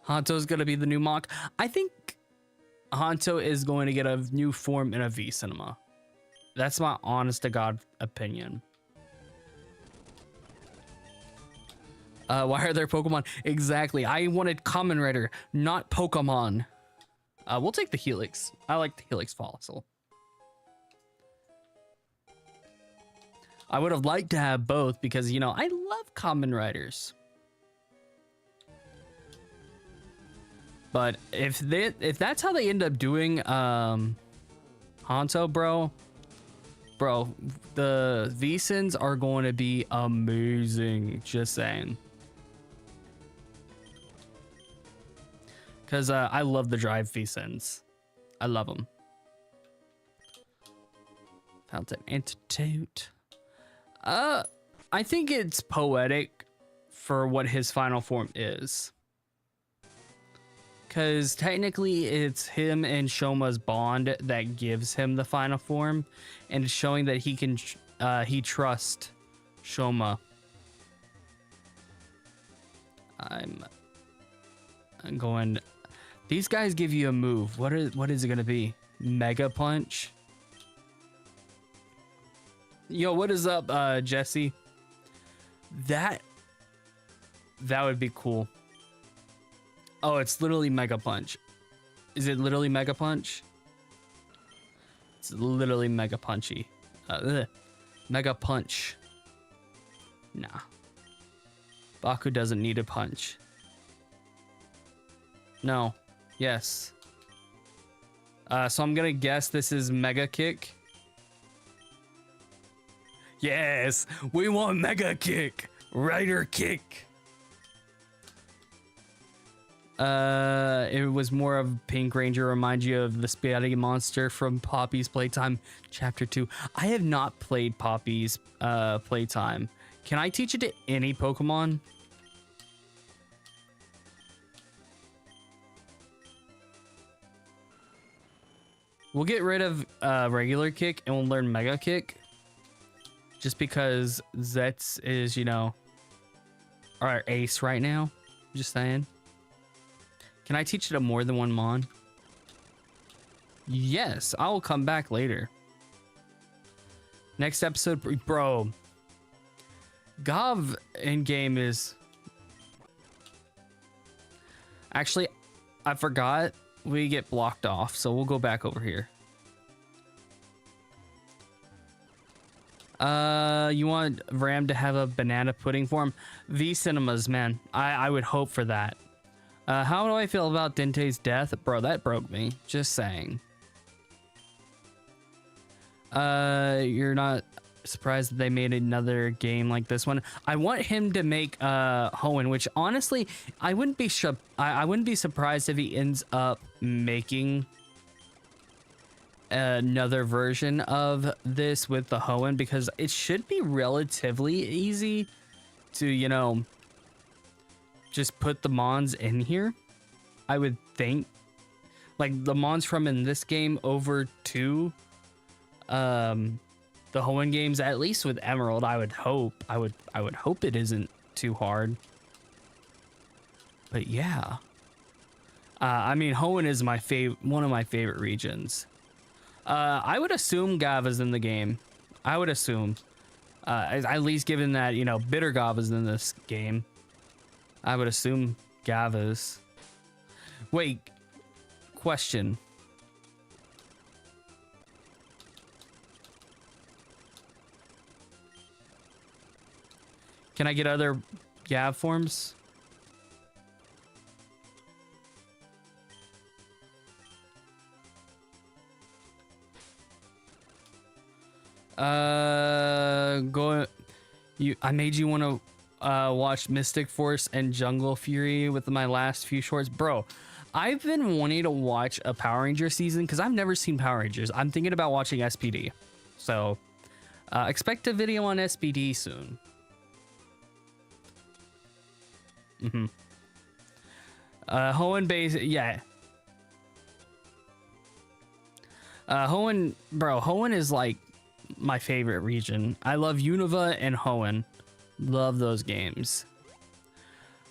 Hanto's gonna be the new Mach. I think Hanto is going to get a new form in a V cinema. That's my honest to God opinion. Why are there Pokemon? Exactly. I wanted Kamen Rider, not Pokemon. We'll take the Helix. I like the Helix Fossil. I would have liked to have both because, you know, I love Kamen Riders. But if that's how they end up doing Hanto, bro, the V-Sins are going to be amazing. Just saying. Because I love the Drive V-Sins. I love them. Fountain Antidote. I think it's poetic for what his final form is. Because technically it's him and Shoma's bond that gives him the final form. And it's showing that he can, he trusts Shoma. I'm going... These guys give you a move. What is it gonna be? Mega Punch? Yo, what is up, Jesse? That would be cool. Oh, it's literally Mega Punch. Is it literally Mega Punch? It's literally Mega Punchy. Mega Punch. Nah. Baku doesn't need a punch. No. Yes. So I'm gonna guess this is Mega Kick. Yes, we want Mega Kick. Rider Kick. It was more of Pink Ranger, remind you of the spaghetti monster from Poppy's Playtime Chapter 2. I have not played Poppy's Playtime. Can I teach it to any Pokemon? We'll get rid of regular kick and we'll learn Mega Kick. Just because ZEZT'S is, you know, our ace right now. Just saying. Can I teach it to more than one Mon? Yes, I will come back later. Next episode, bro. GAVV in game is... Actually, I forgot. We get blocked off, so we'll go back over here. You want Ram to have a banana pudding form? V Cinemas, man. I would hope for that. How do I feel about Dente's death? Bro, that broke me. Just saying. You're not surprised that they made another game like this one? I want him to make Hoenn, which honestly, I wouldn't be surprised if he ends up making another version of this with the Hoenn, because it should be relatively easy to, you know, just put the Mons in here. I would think, like the mons from in this game over to the Hoenn games, at least with Emerald, I would hope. I would hope it isn't too hard. But yeah. I mean, Hoenn is one of my favorite regions. I would assume GAVV's in the game. I would assume. At least given that, you know, Bitter GAVV's in this game. I would assume GAVV's. Wait. Question. Can I get other GAVV forms? I made you want to watch Mystic Force and Jungle Fury with my last few shorts, bro. I've been wanting to watch a Power Ranger season because I've never seen Power Rangers. I'm thinking about watching SPD, so expect a video on SPD soon. Hoenn base, yeah. Hoenn, bro, Hoenn is like my favorite region. I love Unova and Hoenn. Love those games.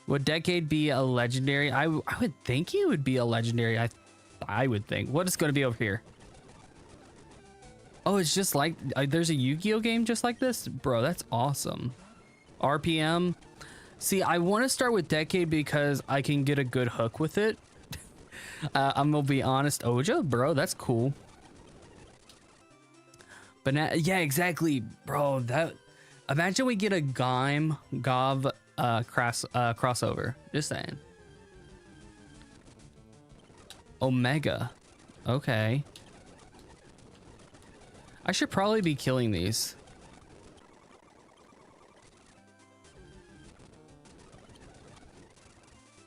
Would Decade be a legendary? I would think it would be a legendary. I would think. What is going to be over here? Oh, it's just like there's a Yu-Gi-Oh game just like this, bro. That's awesome. RPM. See, I want to start with Decade because I can get a good hook with it. I'm gonna be honest, Oja, bro. That's cool. But now, yeah, exactly, bro. That imagine we get a GAVV crossover. Just saying. Omega. Okay. I should probably be killing these.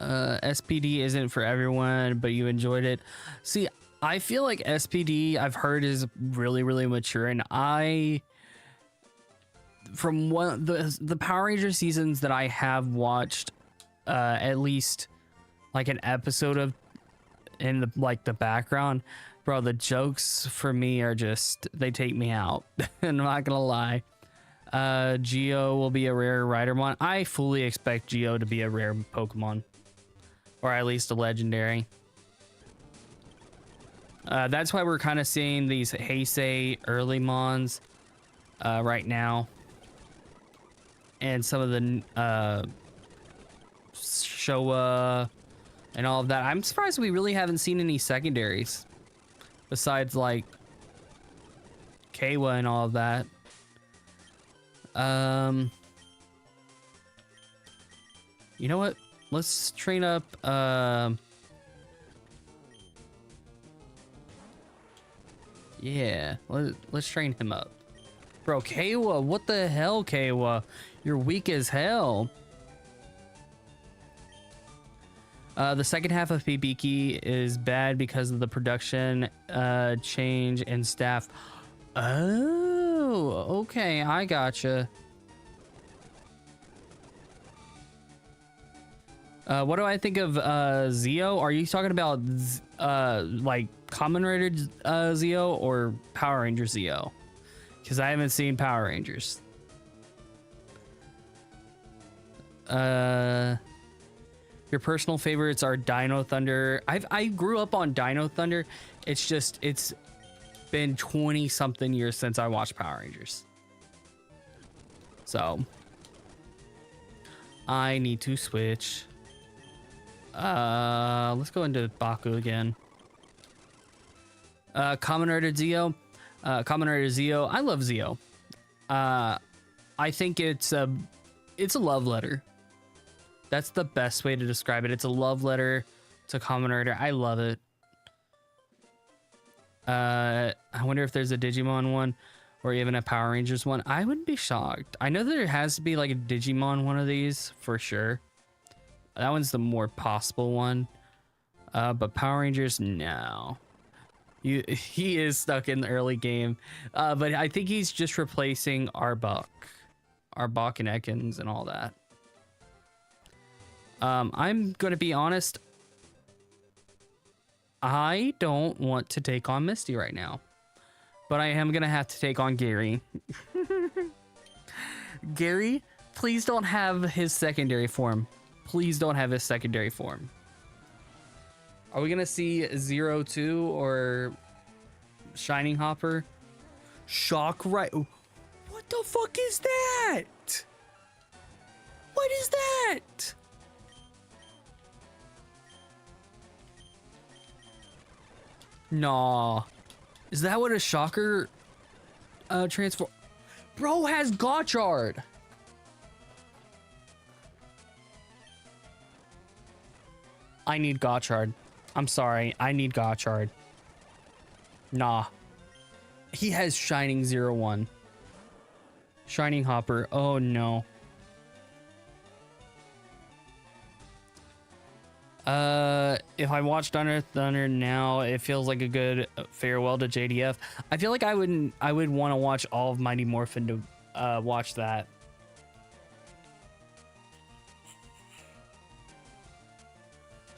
SPD isn't for everyone, but you enjoyed it. See, I feel like SPD I've heard is really, really mature, and from one the Power Ranger seasons that I have watched, at least like an episode of in the background, bro, the jokes for me are just, they take me out. I'm not gonna lie. Geo will be a rare RIDERMON. I fully expect Geo to be a rare Pokemon, or at least a legendary. That's why we're kind of seeing these Heisei early mons right now, and some of the Showa and all of that. I'm surprised we really haven't seen any secondaries besides like Keiwa and all of that. You know what? Let's train up yeah, let's train him up. Bro, Keiwa, what the hell, Keiwa? You're weak as hell. The second half of Hibiki is bad because of the production change and staff. Oh, okay, I gotcha. What do I think of Zeo? Are you talking about like Kamen Rider Zeo or Power Ranger Zeo? Because I haven't seen Power Rangers. Your personal favorites are Dino Thunder. I grew up on Dino Thunder. It's just, it's been 20 something years since I watched Power Rangers. So I need to switch. Let's go into Baku again. Kamen Rider Zeo. Kamen Rider Zeo. I love Zeo. I think it's a love letter. That's the best way to describe it. It's a love letter to Kamen Rider. I love it. I wonder if there's a Digimon one or even a Power Rangers one. I wouldn't be shocked. I know there has to be like a Digimon one of these for sure. That one's the more possible one. But Power Rangers, no. He is stuck in the early game. But I think he's just replacing Arbok and Ekans and all that. I'm going to be honest. I don't want to take on Misty right now, but I am gonna have to take on Gary. Gary, please don't have his secondary form. Please don't have his secondary form. Are we gonna see 02 or Shining Hopper? Shock right. What the fuck is that? What is that? Nah. Is that what a shocker transform? Bro has Gotchard. I need Gotchard. I'm sorry. I need Gotchard. Nah. He has Shining 01. Shining Hopper. Oh no. If I watch Thunder now, it feels like a good farewell to JDF. I feel like I would want to watch all of Mighty Morphin to watch that.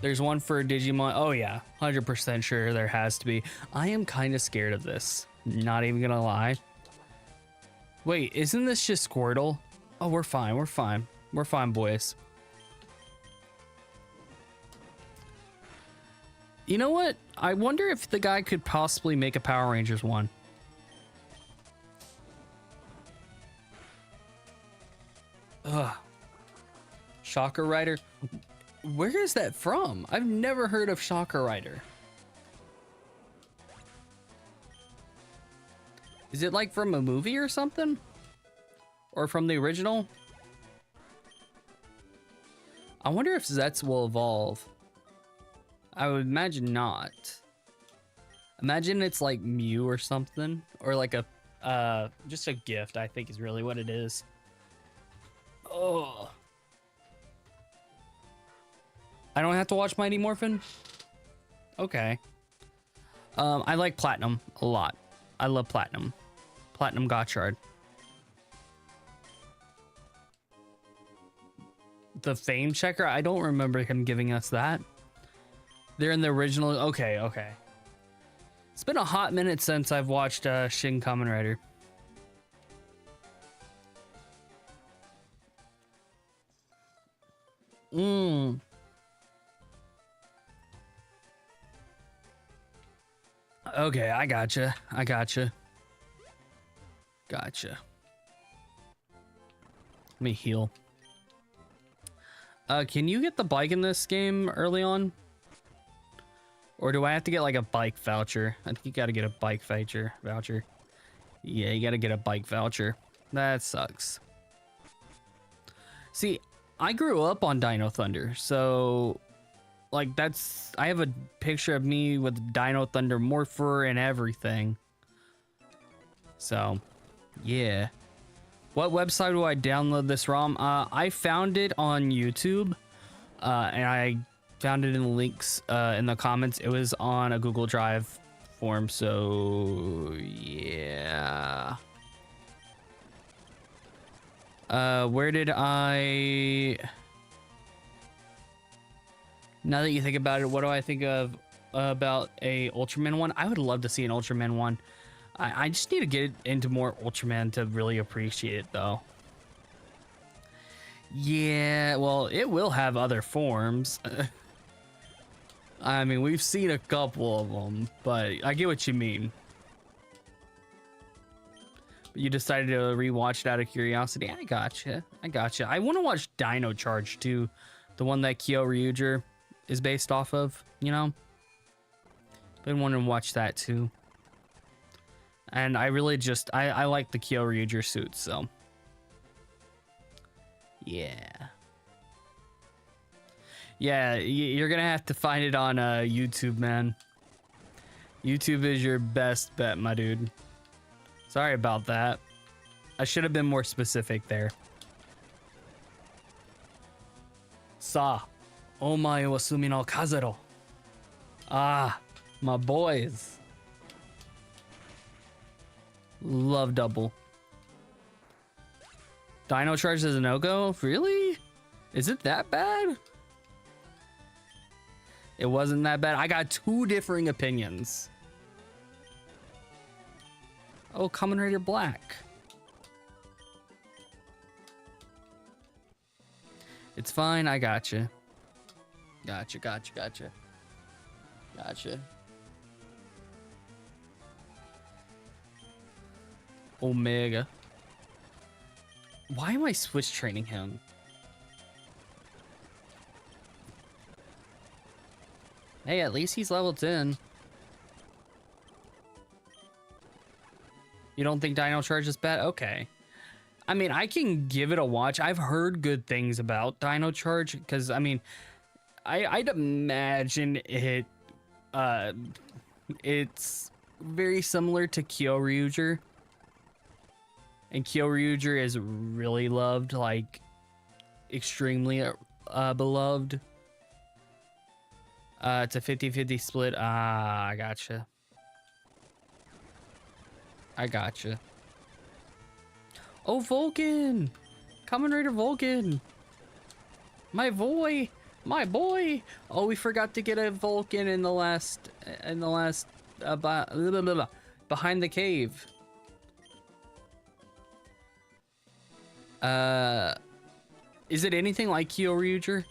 There's one for Digimon. Oh yeah, 100% sure there has to be. I am kind of scared of this. Not even gonna lie. Wait, isn't this just Squirtle? Oh, we're fine. We're fine. We're fine, boys. You know what? I wonder if the guy could possibly make a Power Rangers one. Ugh. Shocker Rider. Where is that from? I've never heard of Shocker Rider. Is it like from a movie or something? Or from the original? I wonder if Zets will evolve. I would imagine not. Imagine it's like Mew or something. Or like a, just a gift, I think is really what it is. Oh. I don't have to watch Mighty Morphin? Okay. I like Platinum a lot. I love Platinum. Platinum Gotchard. The Fame Checker? I don't remember him giving us that. They're in the original. Okay, okay. It's been a hot minute since I've watched Shin Kamen Rider. Okay, I gotcha. I gotcha. Gotcha. Let me heal. Can you get the bike in this game early on? Or do I have to get like a bike voucher? I think you gotta get a bike voucher. Yeah, you gotta get a bike voucher. That sucks. See, I grew up on Dino Thunder, so like I have a picture of me with Dino Thunder Morpher and everything. So, yeah. What website do I download this ROM? I found it on YouTube, and I found it in the links in the comments. It was on a Google Drive form, so yeah. Where did I... Now that you think about it, what do I think of about a Ultraman one? I would love to see an Ultraman one. I just need to get into more Ultraman to really appreciate it, though. Yeah, well, it will have other forms. I mean, we've seen a couple of them, but I get what you mean. But you decided to rewatch it out of curiosity. I gotcha. I gotcha. I want to watch Dino Charge, too. The one that Kyo Ryuger is based off of, you know? Been wanting to watch that, too. And I really just, I like the Kyo Ryuger suits, so. Yeah. Yeah, you're gonna have to find it on YouTube, man. YouTube is your best bet, my dude. Sorry about that. I should have been more specific there. Sa, omae wa sumi no kazero. Ah, my boys. Love double. Dino Charge as a no-go? Really? Is it that bad? It wasn't that bad. I got two differing opinions. Oh, Kamen Rider Black. It's fine. I gotcha. Gotcha. Omega. Why am I switch training him? Hey, at least he's level 10. You don't think Dino Charge is bad? Okay. I mean, I can give it a watch. I've heard good things about Dino Charge because, I mean, I'd imagine it's very similar to Kyoryuger. And Kyoryuger is really loved, like extremely beloved. It's a 50-50 split. I gotcha. Oh, Vulcan! Kamen Rider Vulcan! My boy! Oh, we forgot to get a Vulcan in the last, behind the cave. Is it anything like Kyoryuger?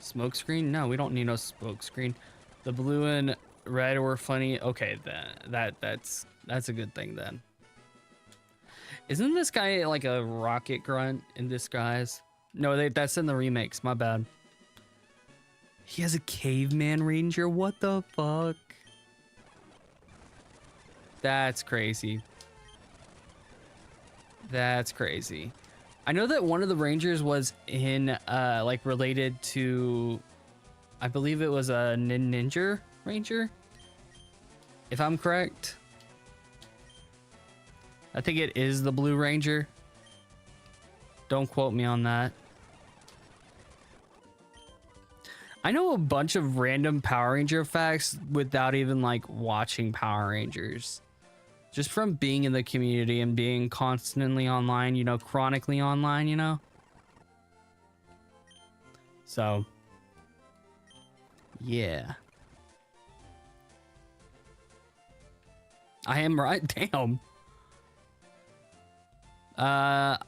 Smoke screen? No, we don't need no smoke screen. The blue and red were funny. Okay, that's a good thing then. Isn't this guy like a rocket grunt in disguise? No, that's in the remakes. My bad. He has a caveman ranger. What the fuck? That's crazy. That's crazy. I know that one of the rangers was in like related to, I believe it was a ninja ranger, if I'm correct. I think it is the blue ranger. Don't quote me on that. I know a bunch of random Power Ranger facts without even like watching Power Rangers. Just from being in the community and being constantly online, you know, chronically online, you know? So, yeah. I am right. Damn. I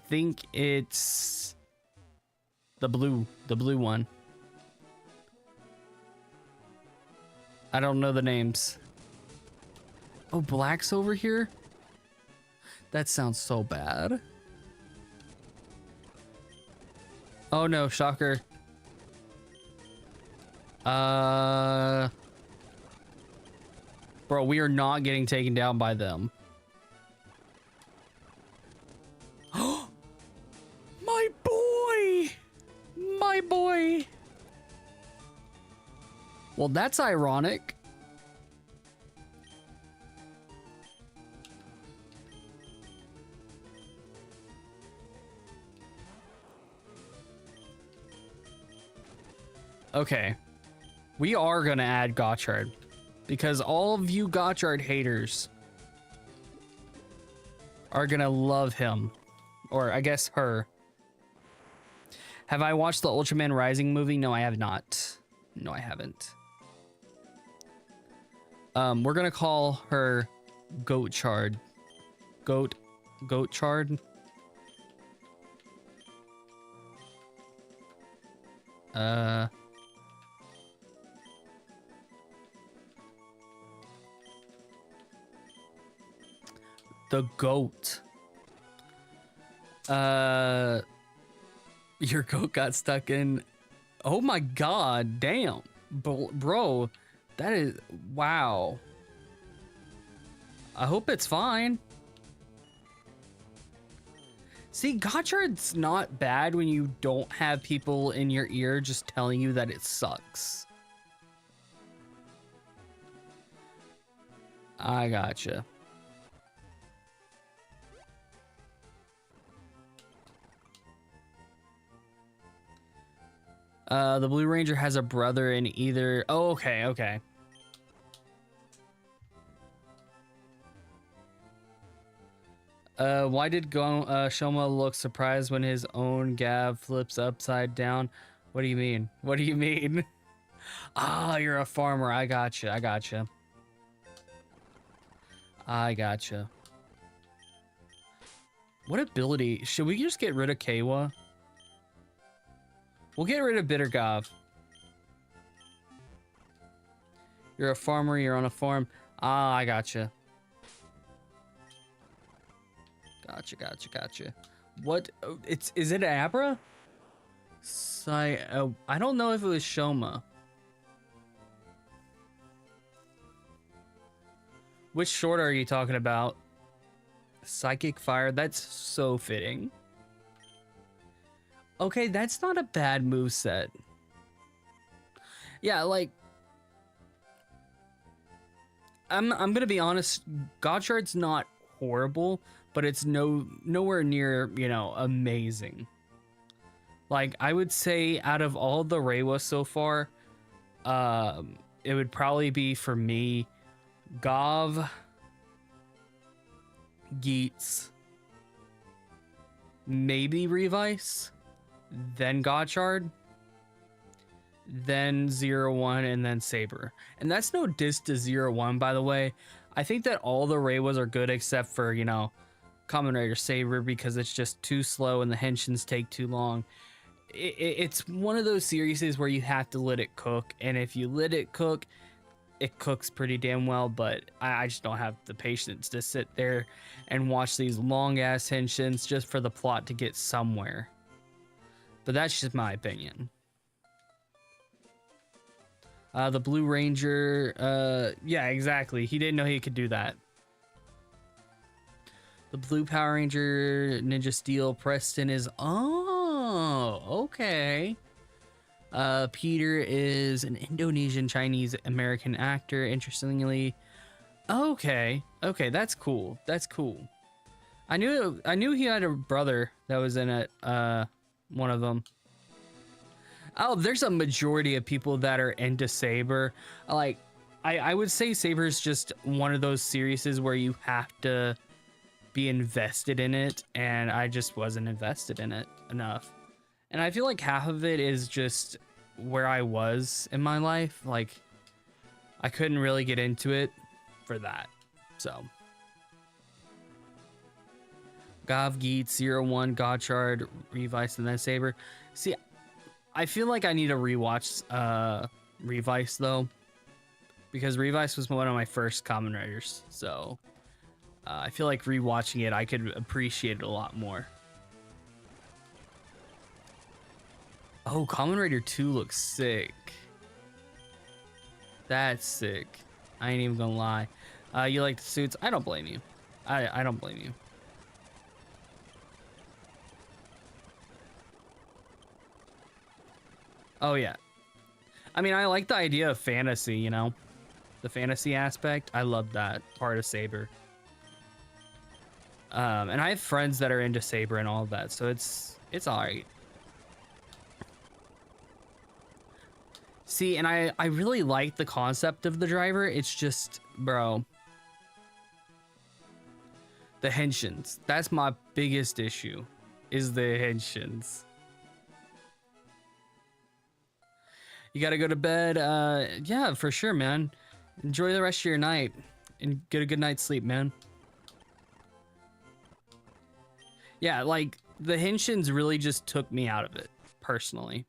think it's the blue one. I don't know the names. Oh, Black's over here? That sounds so bad. Oh no, shocker. Bro, we are not getting taken down by them. My boy! My boy! Well, that's ironic. Okay, we are gonna add Gotchard because all of you Gotchard haters are gonna love him, or I guess her. Have I watched the Ultraman Rising movie? No, I have not. No, I haven't. We're gonna call her Goatchard. Goatchard. The goat. Your goat got stuck in. Oh my god, damn. Bro, that is. Wow. I hope it's fine. See, Gotchard's not bad when you don't have people in your ear just telling you that it sucks. I gotcha. The Blue Ranger has a brother in either. Oh, okay. Why did Shoma look surprised when his own Gav flips upside down? What do you mean? What do you mean? Ah, you're a farmer. I gotcha. I gotcha. I gotcha. What ability? Should we just get rid of Kawa? We'll get rid of Bitter Gav. You're a farmer. You're on a farm. Ah, I gotcha. Gotcha. What? Is it Abra? I don't know if it was Shoma. Which short are you talking about? Psychic Fire. That's so fitting. Okay, that's not a bad moveset. Yeah, like I'm gonna be honest. Gottschalk's not horrible, but it's nowhere near, you know, amazing. Like, I would say out of all the RIWA so far, it would probably be for me GAVV, Geats, maybe Revice, then Gotchard, then 01, and then Saber. And that's no diss to 01, by the way. I think that all the RIWAs are good except for, you know, Kamen Rider Saber, because it's just too slow and the henshins take too long. It's one of those series where you have to let it cook, and if you let it cook, it cooks pretty damn well, but I just don't have the patience to sit there and watch these long ass henshins just for the plot to get somewhere. But that's just my opinion. The Blue Ranger, yeah, exactly. He didn't know he could do that. The Blue Power Ranger, Ninja Steel, Preston is, oh, okay. Peter is an Indonesian Chinese American actor, interestingly. Okay, that's cool. That's cool. I knew he had a brother that was in it, one of them. Oh, there's a majority of people that are into Saber. Like, I would say Saber is just one of those series where you have to be invested in it, and I just wasn't invested in it enough. And I feel like half of it is just where I was in my life. Like, I couldn't really get into it for that. So, Gav, Geats, 01, Gotchard, Revice, and then Saber. See, I feel like I need to rewatch Revice though, because Revice was one of my first Kamen Riders. So I feel like rewatching it, I could appreciate it a lot more. Oh, Kamen Rider 2 looks sick. That's sick. I ain't even gonna lie. You like the suits? I don't blame you. I don't blame you. Oh yeah. I mean, I like the idea of fantasy, you know? The fantasy aspect. I love that part of Saber. And I have friends that are into Saber and all of that, so it's alright. See, and I really like the concept of the driver. It's just, bro, the henshins. That's my biggest issue, is the henshins. You gotta go to bed. Yeah, for sure, man. Enjoy the rest of your night and get a good night's sleep, man. Yeah, like, the henshins really just took me out of it, personally.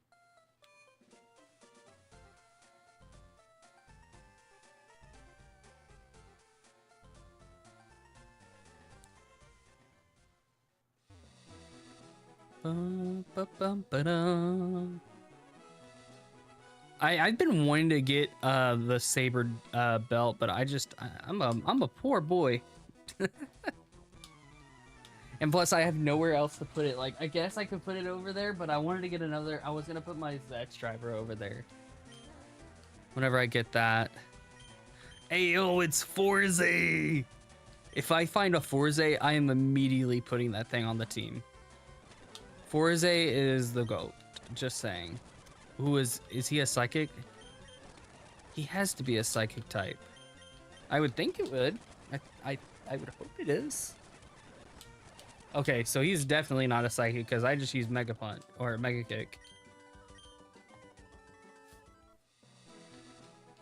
I've been wanting to get the Saber belt, but I'm a poor boy. And plus I have nowhere else to put it. Like, I guess I could put it over there, but I wanted to get another. I was gonna put my ZEZT'S driver over there whenever I get that. Hey yo, it's Forze. If I find a Forze, I am immediately putting that thing on the team. Forze is the GOAT, just saying. Is he a psychic? He has to be a psychic type. I would think it would. I would hope it is. Okay, so he's definitely not a psychic because I just used Mega Punch or Mega Kick.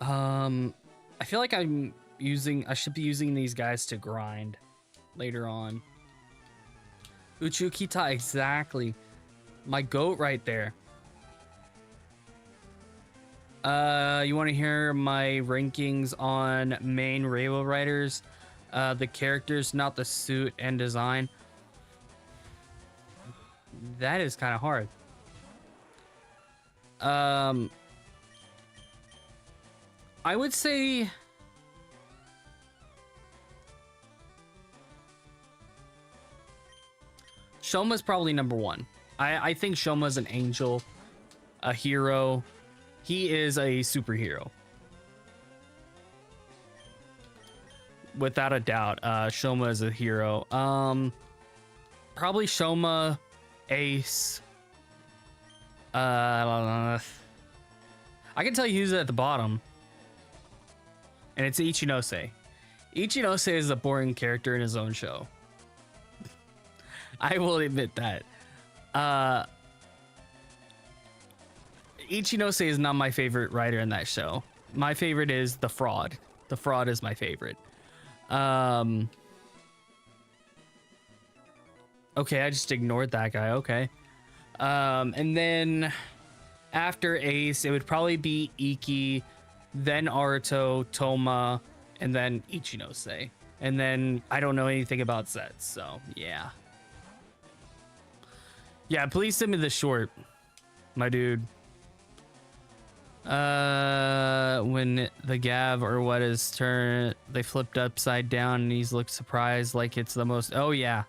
I feel like I should be using these guys to grind later on. Uchukita, exactly. My goat right there. You want to hear my rankings on main REIWA writers? The characters, not the suit and design. That is kind of hard. I would say Shoma's probably number one. I think Shoma's an angel, a hero. He is a superhero. Without a doubt, Shoma is a hero. Probably Shoma, Ace. I can tell you who's at the bottom. And it's Ichinose. Ichinose is a boring character in his own show. I will admit that. Ichinose is not my favorite writer in that show. My favorite is The Fraud. The Fraud is my favorite. Okay, I just ignored that guy. Okay. And then after Ace, it would probably be Iki, then Aruto, Toma, and then Ichinose. And then I don't know anything about ZEZT'S, so yeah. Yeah, please send me the short, my dude. When the GAVV or what is turned, they flipped upside down and he's looked surprised like it's the most. Oh yeah,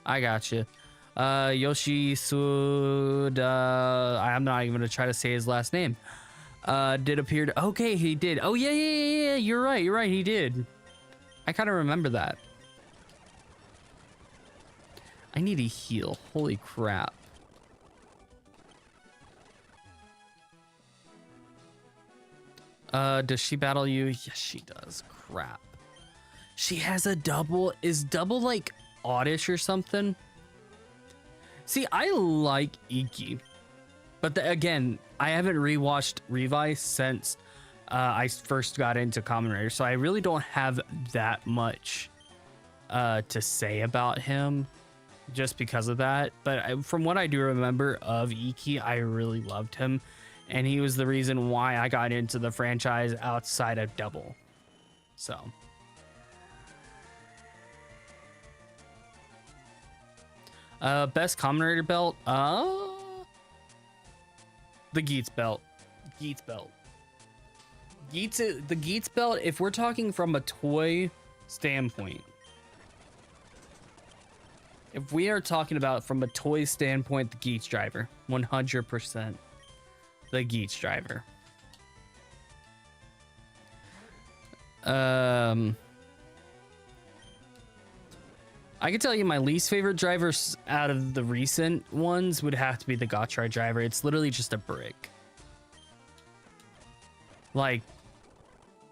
I got you. Yoshi Suda. I'm not even gonna try to say his last name. Did appear to. Okay, he did. Oh yeah. You're right. He did. I kind of remember that. I need a heal. Holy crap. Does she battle you? Yes, she does. Crap. She has a double. Is double like oddish or something? See, I like Iki. But again, I haven't rewatched REIWA since I first got into Kamen Rider. So I really don't have that much to say about him just because of that. But from what I do remember of Iki, I really loved him. And he was the reason why I got into the franchise outside of Double. So. Best Kamen Rider belt? The Geats belt. The Geats belt, if we're talking from a toy standpoint. If we are talking about from a toy standpoint, the Geats driver. 100%. The Geats driver. I can tell you my least favorite drivers out of the recent ones would have to be the Gotchard driver. It's literally just a brick. Like,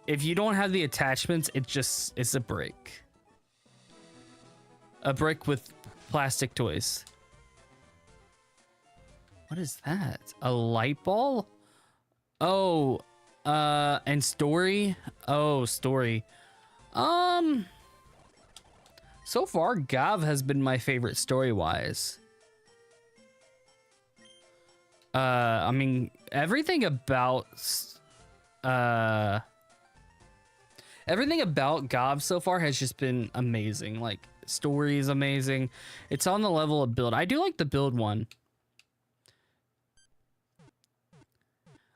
if you don't have the attachments, it's a brick. A brick with plastic toys. What is that? A light ball? Oh, and story? Oh, story. So far, GAVV has been my favorite story-wise. I mean, everything about GAVV so far has just been amazing. Like, story is amazing. It's on the level of build. I do like the build one.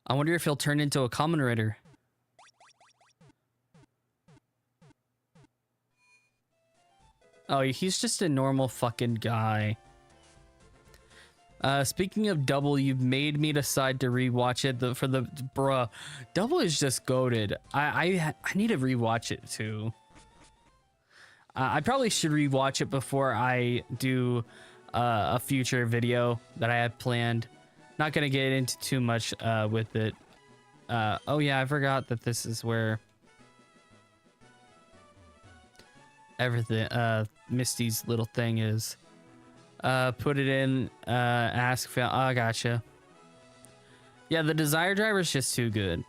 I wonder if he'll turn into a Kamen Rider. Oh, he's just a normal fucking guy. Speaking of Double, you've made me decide to rewatch it. Bruh, Double is just goated. I need to rewatch it too. I probably should rewatch it before I do a future video that I have planned. Not gonna get into too much with it. Oh yeah, I forgot that this is where everything Misty's little thing is. Put it in, ask, oh, gotcha. Yeah, the Desire driver is just too good.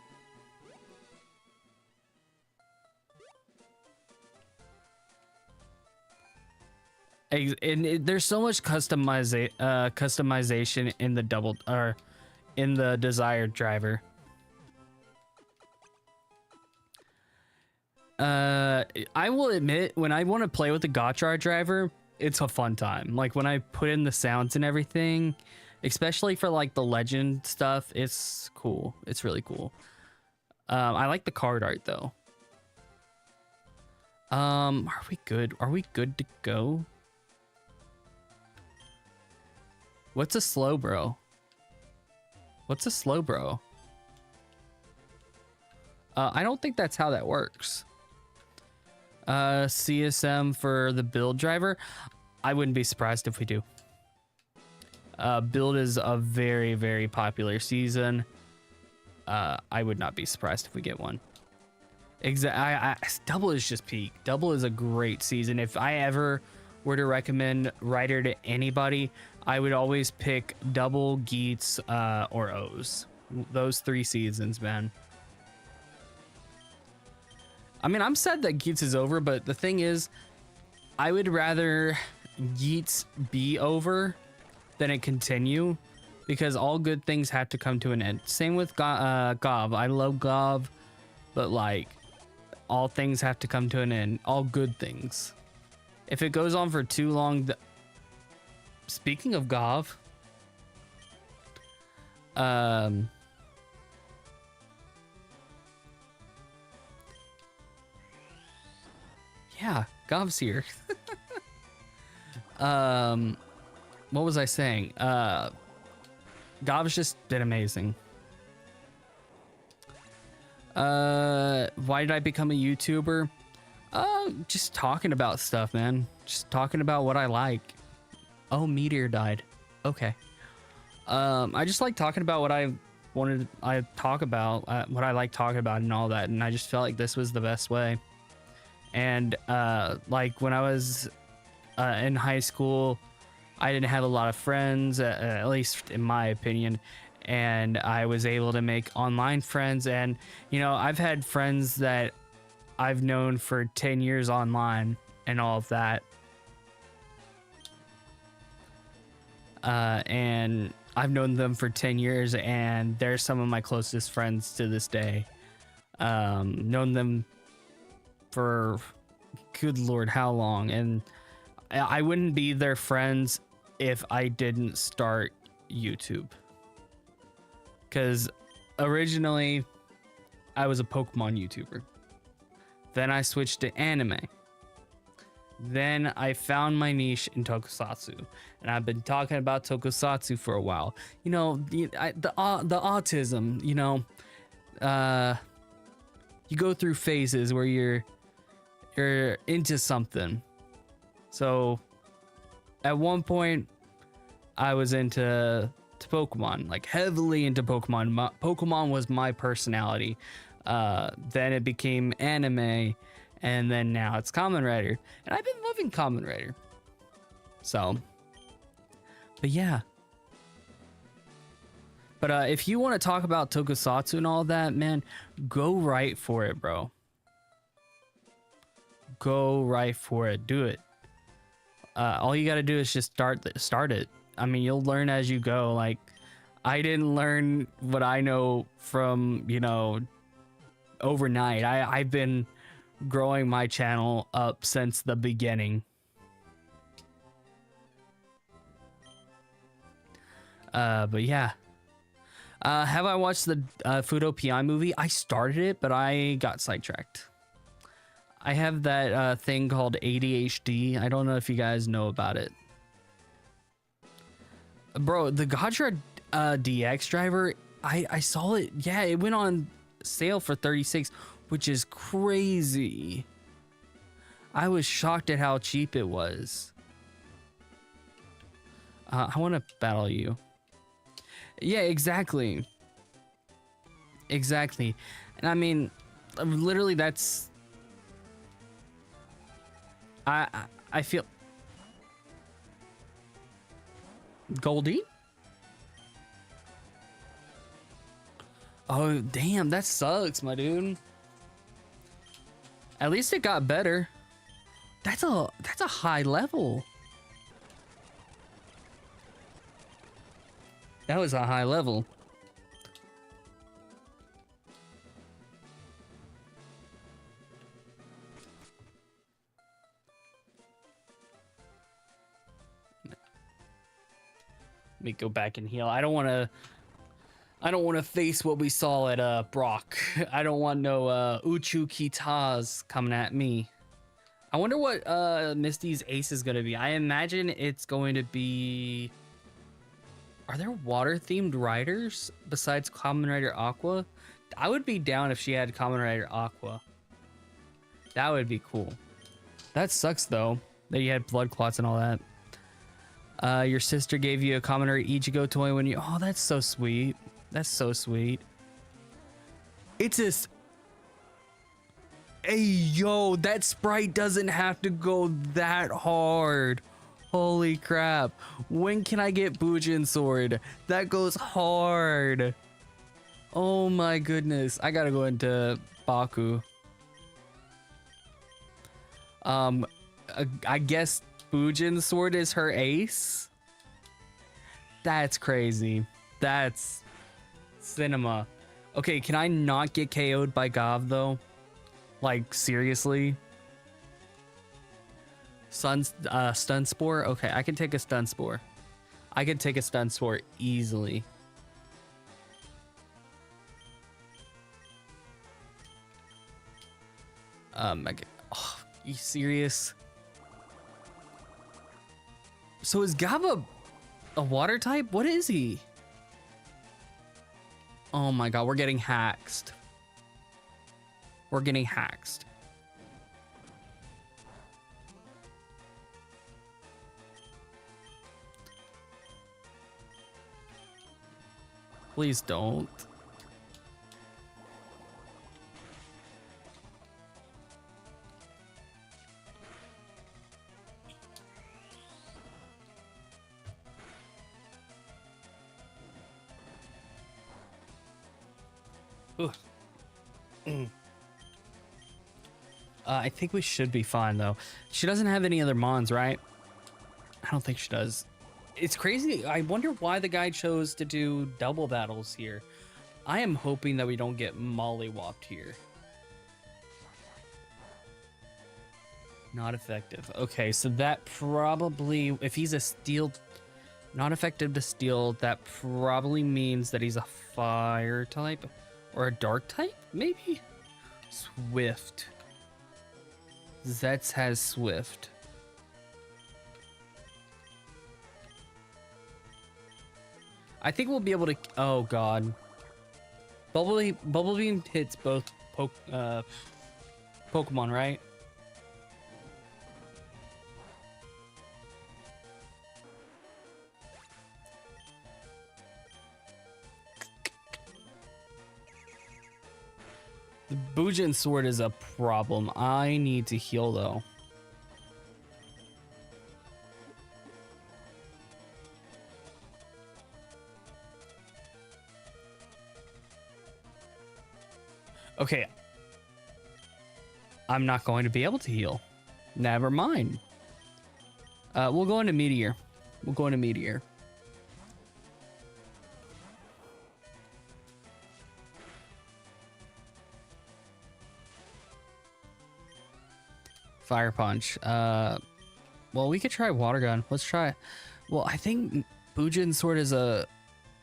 And there's so much customization in the in the Desire driver. I will admit, when I want to play with the Gotchard driver, it's a fun time. Like when I put in the sounds and everything, especially for like the legend stuff, it's cool. It's really cool. I like the card art though. Are we good? Are we good to go? What's a slow bro? What's a slow bro? I don't think that's how that works. CSM for the build driver. I wouldn't be surprised if we do. Build is a very, very popular season. I would not be surprised if we get one. Double is just peak. Double is a great season. If I ever were to recommend Rider to anybody, I would always pick Double, Geats, or O's. Those 3 seasons, man. I mean, I'm sad that Geats is over, but the thing is, I would rather Geats be over than it continue, because all good things have to come to an end. Same with GAVV. I love GAVV, but like, all things have to come to an end. All good things. If it goes on for too long, speaking of GAVV, yeah, GAVV's here. What was I saying? GAVV's just did amazing. Why did I become a YouTuber? Just talking about stuff, man. Just talking about what I like. Oh, Meteor died. Okay. I just like talking about what I talk about, what I like talking about and all that, and I just felt like this was the best way. And like when I was in high school, I didn't have a lot of friends, at least in my opinion, and I was able to make online friends. And you know, I've had friends that I've known for 10 years online and all of that, and I've known them for 10 years, and they're some of my closest friends to this day. Known them for good lord how long, and I wouldn't be their friends if I didn't start YouTube, because originally I was a Pokemon YouTuber, then I switched to anime, then I found my niche in Tokusatsu, and I've been talking about Tokusatsu for a while. You know, the autism, you know, you go through phases where you're into something. So at one point I was into Pokemon, like heavily into Pokemon. Pokemon was my personality. Then it became anime, and then now it's Kamen Rider, and I've been loving Kamen Rider. So, but yeah. But if you want to talk about Tokusatsu and all that, man, go right for it, bro. Go right for it. Do it. All you got to do is just start it. I mean, you'll learn as you go. Like, I didn't learn what I know from, you know, overnight. I've been growing my channel up since the beginning. But yeah. Have I watched the Fudo PI movie? I started it, but I got sidetracked. I have that thing called ADHD. I don't know if you guys know about it. Bro, the Gotcha DX driver, I saw it. Yeah, it went on sale for 36, which is crazy. I was shocked at how cheap it was. I want to battle you. Yeah, exactly. Exactly. And I mean, literally that's... I feel Goldie. Oh damn, that sucks, my dude. At least it got better. That's a high level. That was a high level. Let me go back and heal. I don't want to face what we saw at Brock. I don't want no Uchu Kitaz coming at me. I wonder what Misty's ace is going to be. I imagine it's going to be... Are there water-themed riders besides Kamen Rider Aqua? I would be down if she had Kamen Rider Aqua. That would be cool. That sucks, though, that you had blood clots and all that. Your sister gave you a Kamen Rider Ichigo toy when you... Oh, that's so sweet. That's so sweet. It's this... Hey, yo, that sprite doesn't have to go that hard. Holy crap. When can I get Bujin Sword? That goes hard. Oh my goodness. I gotta go into Baku. I guess Bujin Sword is her ace? That's crazy. That's cinema. Okay, can I not get KO'd by GAVV though? Like, seriously? Stun Spore? Okay, I can take a Stun Spore. I can take a Stun Spore easily. Oh, you serious? So is GAVV a water type? What is he? Oh my god, we're getting hacked. We're getting hacked. Please don't. I think we should be fine though. She doesn't have any other mons, right? I don't think she does. It's crazy. I wonder why the guy chose to do double battles here. I am hoping that we don't get mollywopped here. Not effective. Okay, so that probably, if he's a steel, not effective to steel, that probably means that he's a fire type or a dark type, maybe? Swift. ZEZT'S has Swift. I think we'll be able to... Oh, God. Bubble Beam hits both Pokemon, right? The Bujin Sword is a problem. I need to heal, though. Okay. I'm not going to be able to heal. Never mind. We'll go into Meteor. We'll go into Meteor. Fire Punch. Well, we could try Water Gun. Let's try it. Well, I think Bujin Sword is a...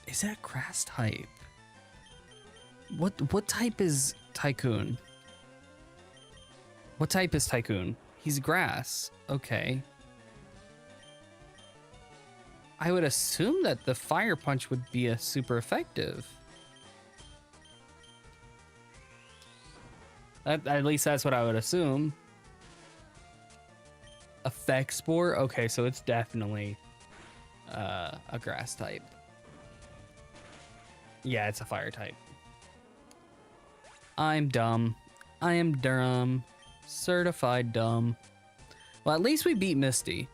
Is that grass type? What type is Tycoon? What type is Tycoon? He's grass. Okay. I would assume that the Fire Punch would be a super effective. At least that's what I would assume. Effect Spore? Okay, so it's definitely a grass type. Yeah, it's a fire type. I'm dumb. I am dumb. Certified dumb. Well, at least we beat Misty.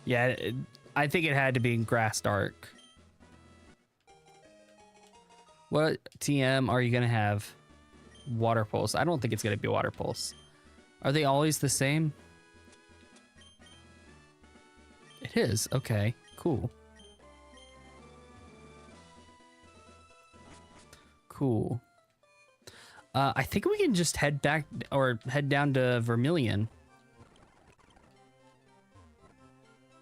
Yeah, I think it had to be in Grass Dark. What TM are you gonna have? Water Pulse. I don't think it's gonna be Water Pulse. Are they always the same? It is. Okay, cool. Cool. I think we can just head back or head down to Vermilion.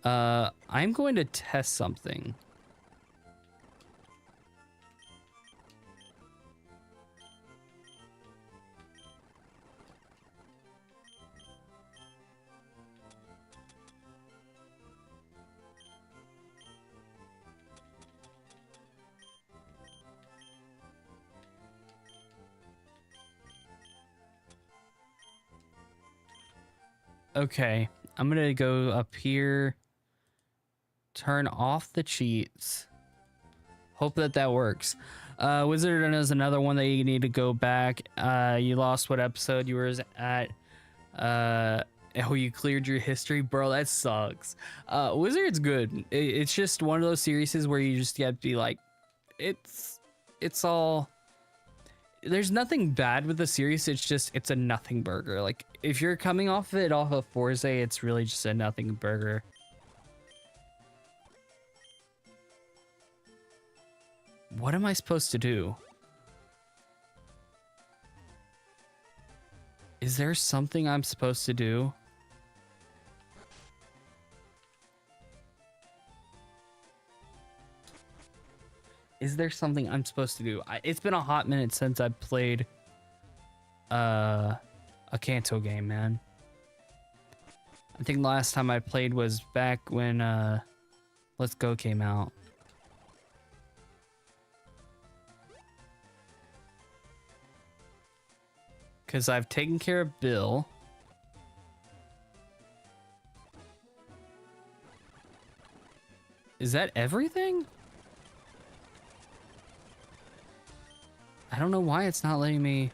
I'm going to test something. Okay, I'm gonna go up here, turn off the cheats, hope that that works. Wizard is another one that you need to go back. You lost what episode you were at. Oh, you cleared your history, bro. That sucks. Wizard's good. It's just one of those series where you just have to be like, it's all. There's nothing bad with the series. It's a nothing burger. Like if you're coming off of Forza, it's really just a nothing burger. What am I supposed to do? Is there something I'm supposed to do? Is there something I'm supposed to do? It's been a hot minute since I played a Kanto game, man. I think the last time I played was back when Let's Go came out. Because I've taken care of Bill. Is that everything? I don't know why it's not letting me.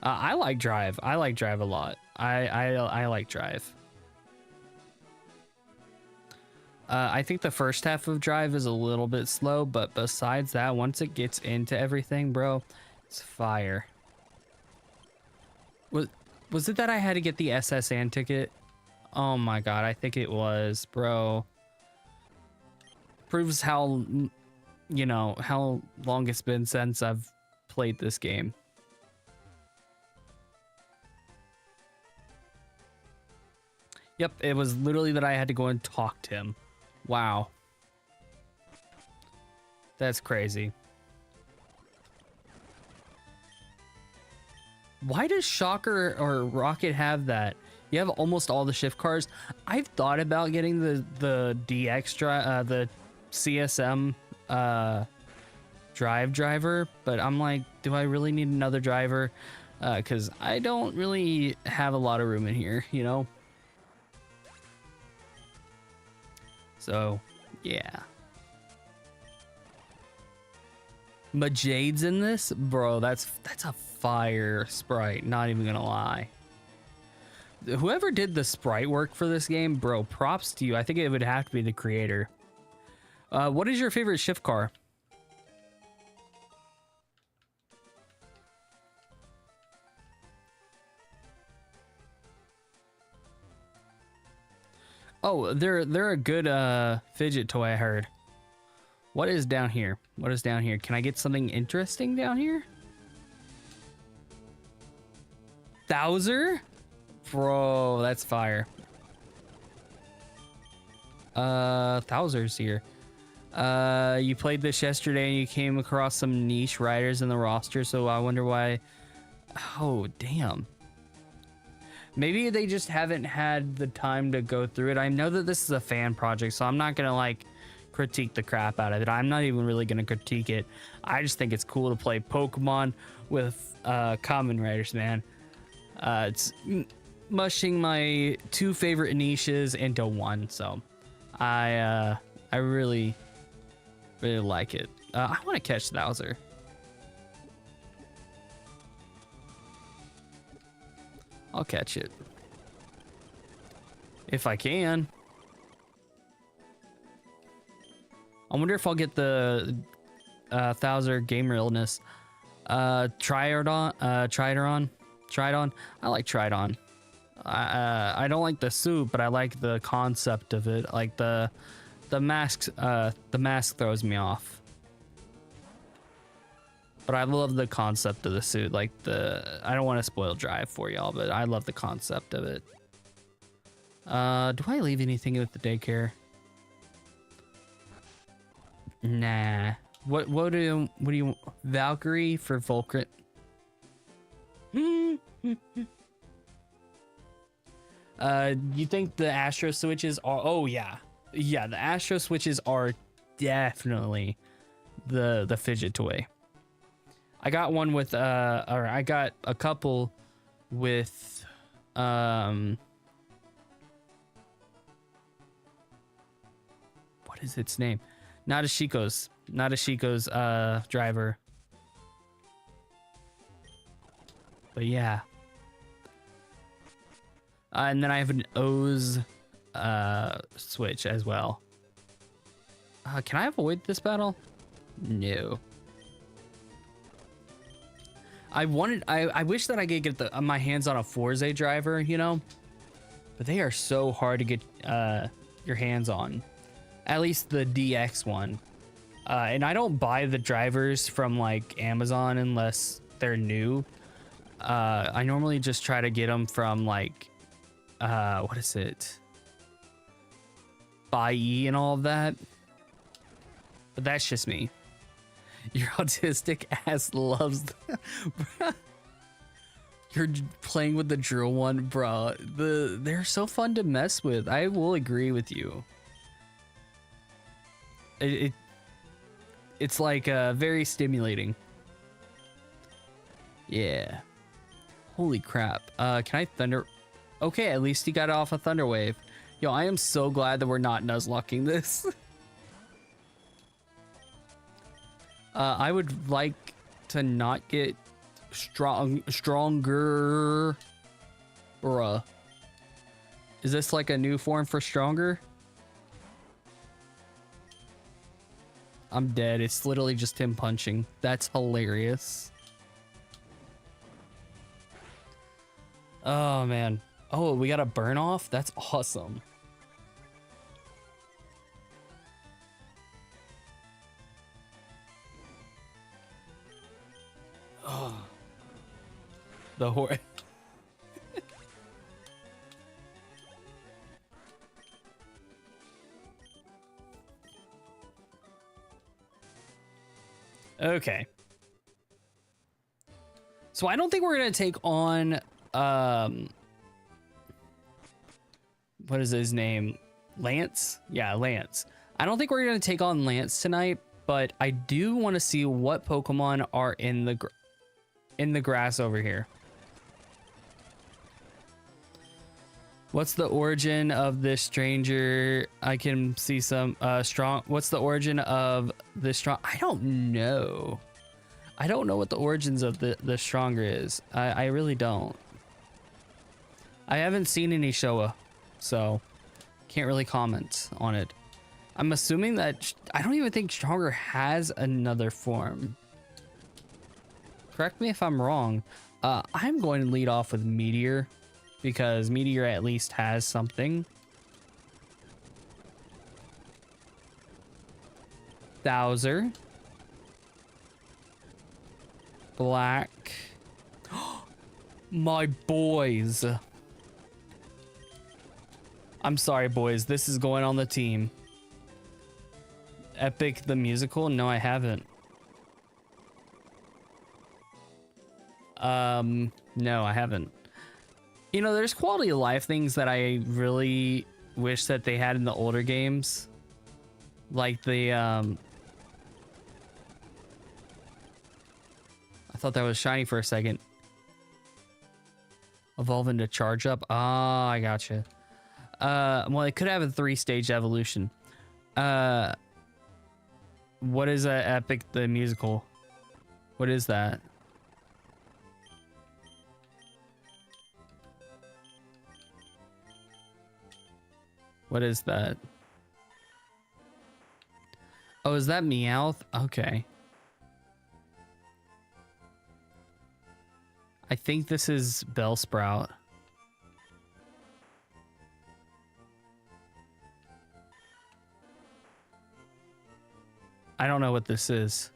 I like Drive. I like Drive a lot. I like Drive. I think the first half of Drive is a little bit slow, but besides that, once it gets into everything, bro, it's fire. Was it that I had to get the SSN ticket? Oh my god, I think it was, bro. Proves how, you know, how long it's been since I've played this game. Yep, it was literally that I had to go and talk to him. Wow. That's crazy. Why does Shocker or Rocket have that? You have almost all the shift cars. I've thought about getting the DX the CSM driver, but I'm like, do I really need another driver? Because I don't really have a lot of room in here, you know? So, yeah. Majade's in this? Bro, that's a fire sprite, not even gonna lie. Whoever did the sprite work for this game, bro, props to you. I think it would have to be the creator. What is your favorite shift car? Oh, they're a good fidget toy, I heard. What is down here? What is down here? Can I get something interesting down here? Thouser? Bro, that's fire. Thouser's here. You played this yesterday and you came across some niche riders in the roster, so I wonder why. Oh, damn. Maybe they just haven't had the time to go through it. I know that this is a fan project, so I'm not gonna like critique the crap out of it. I'm not even really gonna critique it. I just think it's cool to play Pokemon with Kamen Riders, man. It's mushing my 2 favorite niches into one, so I really like it. I want to catch Bowser. I'll catch it if I can. I wonder if I'll get the Bowser gamer illness. Tridon. I like Tridon. I don't like the suit, but I like the concept of it. Like the mask. The mask throws me off. But I love the concept of the suit. Like I don't want to spoil Drive for y'all, but I love the concept of it. Do I leave anything with the daycare? Nah. What do you Valkyrie for Volcrit? You think the Astro switches are? Oh yeah, the Astro switches are definitely the fidget toy. I got one with or I got a couple with what is its name? Nadeshiko's driver. But yeah. And then I have an O's switch as well. Can I avoid this battle? No. I wish that I could get my hands on a Forza driver, you know? But they are so hard to get your hands on. At least the DX one. And I don't buy the drivers from like Amazon unless they're new. I normally just try to get them from like, what is it? Buy and all of that. But that's just me. Your autistic ass loves You're playing with the drill one, bro. They're so fun to mess with. I will agree with you. It's like very stimulating. Yeah. Holy crap. Can I thunder? Okay, at least he got off a thunder wave. Yo, I am so glad that we're not nuzlocking this. I would like to not get stronger. Bruh. Is this like a new form for stronger? I'm dead. It's literally just him punching. That's hilarious. Oh, man. Oh, we got a burn off? That's awesome. Oh. The horse. Okay. So I don't think we're going to take on, what is his name? Lance? Yeah, Lance. I don't think we're going to take on Lance tonight, but I do want to see what Pokemon are in the grass over here. What's the origin of this stranger? I can see some strong. What's the origin of this strong? I don't know. I don't know what the origins of the stronger is. I really don't. I haven't seen any Showa, so can't really comment on it. I'm assuming that I don't even think stronger has another form. Correct me if I'm wrong. I'm going to lead off with Meteor, because Meteor at least has something. Bowser. Black. My boys. I'm sorry, boys. This is going on the team. Epic the musical? No, I haven't. No, I haven't. You know, there's quality of life things that I really wish that they had in the older games. Like the, I thought that was shiny for a second. Evolve into charge up. Ah, I gotcha. Well, it could have a 3-stage evolution. What is a epic the musical? What is that? What is that? Oh, is that Meowth? Okay. I think this is Bellsprout. I don't know what this is.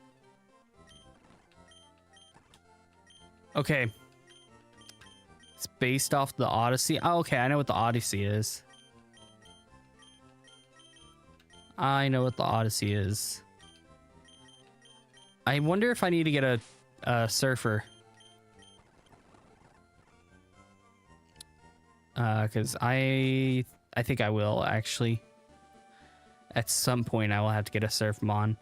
Okay. It's based off the Odyssey. Oh, okay, I know what the Odyssey is. I know what the Odyssey is. I wonder if I need to get a surfer. Because I think I will, actually. At some point, I will have to get a Surfmon.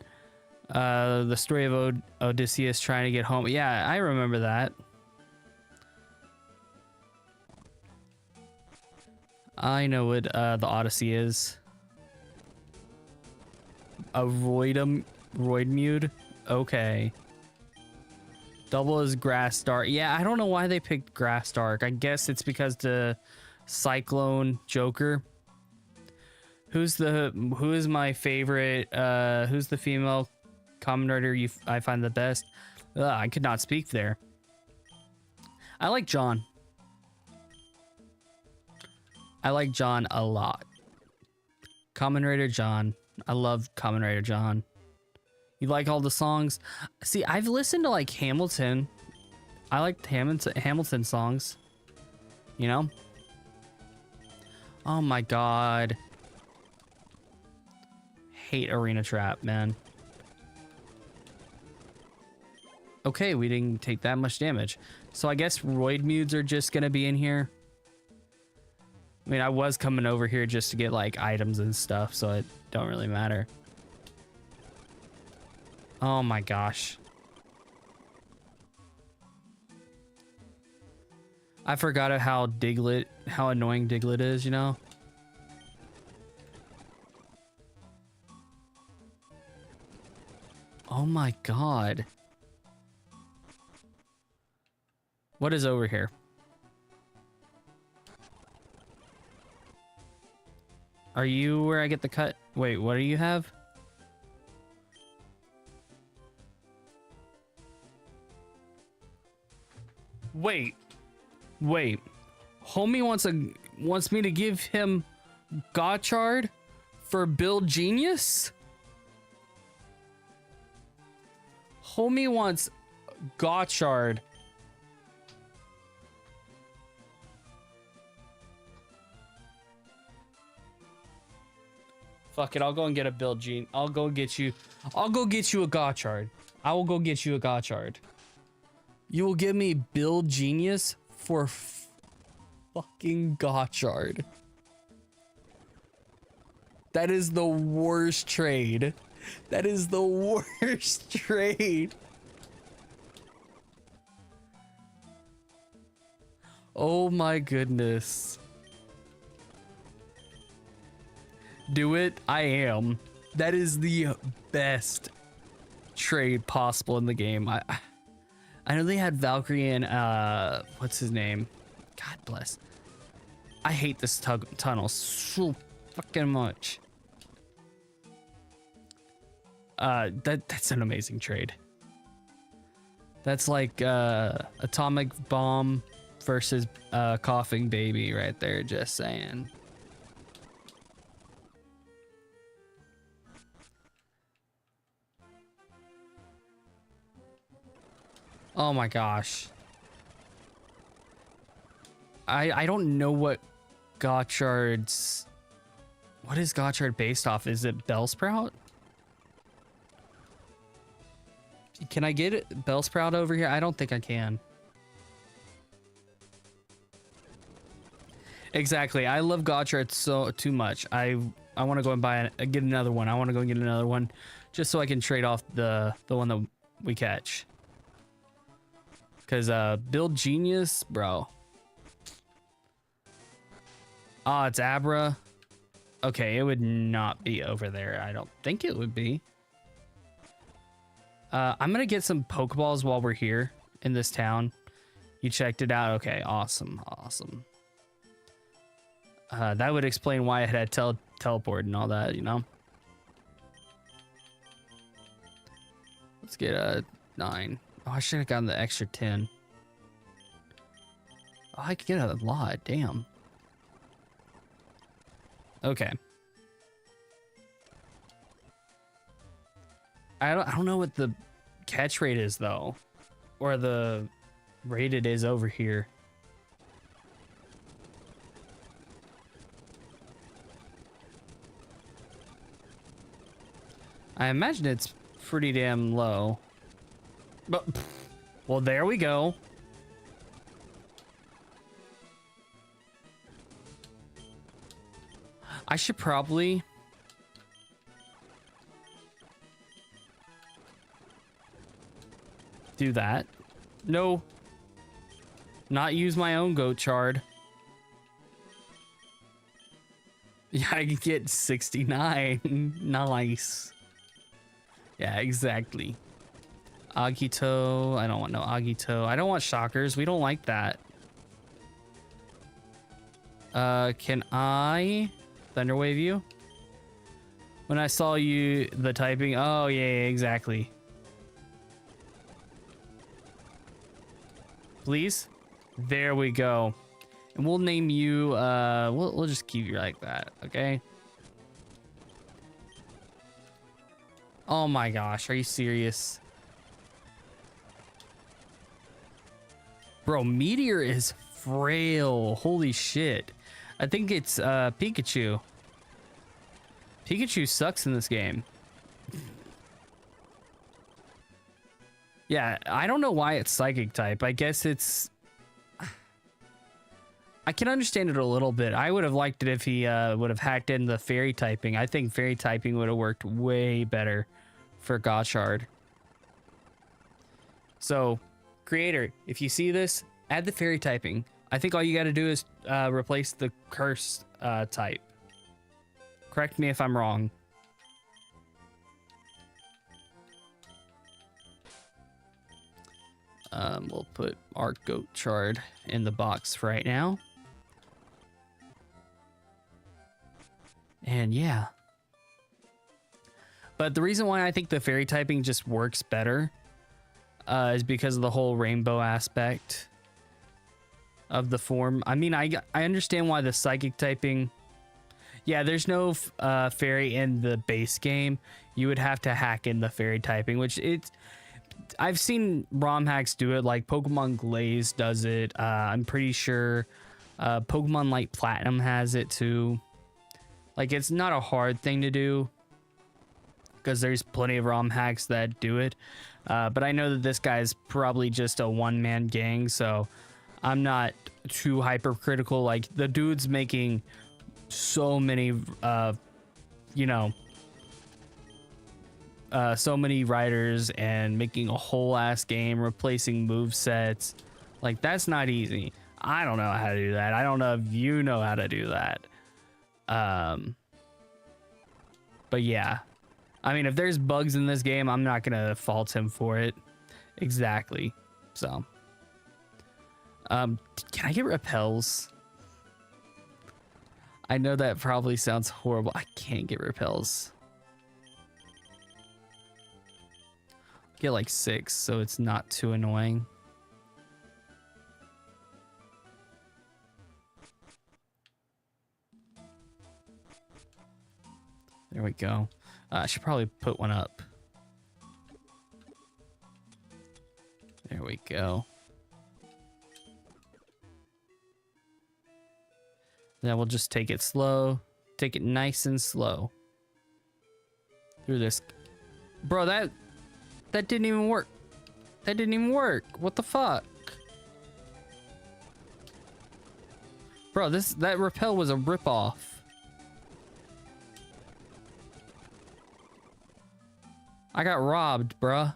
The story of Odysseus trying to get home. Yeah, I remember that. I know what the Odyssey is. A Roidmude? Okay. Double as Grass Dark. Yeah, I don't know why they picked Grass Dark. I guess it's because the Cyclone Joker. Who is my favorite? Who's the female Kamen Rider I find the best? I could not speak there. I like John. I like John a lot. Kamen Rider John. I love Kamen Rider John. You like all the songs? See, I've listened to like Hamilton. I like Hamilton songs. You know? Oh my god. Hate Arena Trap, man. Okay, we didn't take that much damage. So I guess Roidmudes are just gonna be in here. I mean, I was coming over here just to get like items and stuff, so it don't really matter. Oh my gosh. I forgot how annoying Diglett is, you know? Oh my god. What is over here? Are you where I get the cut? Wait, what do you have? Wait. Homie wants me to give him Gotchard for Build Genius? Homie wants Gotchard. Fuck it, I'll go and get a Build Gene. I'll go get you a Gotchard. I will go get you a Gotchard. You will give me Build Genius for fucking Gotchard. That is the worst trade. That is the worst trade. Oh my goodness. Do it. I am. That is the best trade possible in the game. I know they had Valkyrie and what's his name? God bless. I hate this tunnel so fucking much. That's an amazing trade. That's like Atomic Bomb versus Coughing Baby right there, just saying. Oh my gosh. I don't know what Gotchard's... What is Gotchard based off? Is it Bellsprout? Can I get it? Bellsprout over here? I don't think I can. Exactly. I love Gotchard so too much. I want to go and get another one. I want to go and get another one just so I can trade off the one that we catch. Because Build Genius, bro. Oh, it's Abra. Okay, it would not be over there. I don't think it would be. I'm gonna get some Pokeballs while we're here in this town. You checked it out? Okay, awesome, awesome. That would explain why it had teleport and all that, you know? Let's get a 9. Oh, I should have gotten the extra 10. Oh, I could get a lot, damn. Okay. I don't know what the catch rate is though, or the rate it is over here. I imagine it's pretty damn low. But well, there we go. I should probably do that. No. Not use my own goat chard. Yeah, I can get 69. Nice. Yeah, exactly. Agito. I don't want no Agito. I don't want shockers. We don't like that. Can I Thunderwave you? When I saw you, the typing. Oh, yeah, exactly. Please. There we go. And we'll name you, we'll just keep you like that, okay? Oh my gosh, are you serious? Bro, Meteor is frail. Holy shit. I think it's Pikachu. Pikachu sucks in this game. Yeah, I don't know why it's psychic type. I guess it's... I can understand it a little bit. I would have liked it if he would have hacked in the fairy typing. I think fairy typing would have worked way better for Gotchard. So, creator, if you see this, add the fairy typing. I think all you got to do is replace the curse type. Correct me if I'm wrong. We'll put our goat chard in the box right now. And yeah. But the reason why I think the fairy typing just works better is because of the whole rainbow aspect of the form. I mean, I understand why the psychic typing... Yeah, there's no fairy in the base game. You would have to hack in the fairy typing, which it's... I've seen ROM hacks do it, like Pokemon Glaze does it. I'm pretty sure Pokemon Light Platinum has it too. Like, it's not a hard thing to do because there's plenty of ROM hacks that do it. But I know that this guy's probably just a one-man gang, so I'm not too hypercritical. Like, the dude's making so many, you know, so many riders and making a whole ass game, replacing move sets. Like, that's not easy. I don't know how to do that. I don't know if you know how to do that. But yeah, I mean, if there's bugs in this game, I'm not gonna fault him for it. Exactly. So, can I get repels? I know that probably sounds horrible. I can't get repels. Get like 6, so it's not too annoying. There we go. I should probably put one up. There we go. Then we'll just take it slow. Take it nice and slow. Through this. Bro, that didn't even work. That didn't even work. What the fuck? Bro, that repel was a ripoff. I got robbed, bruh.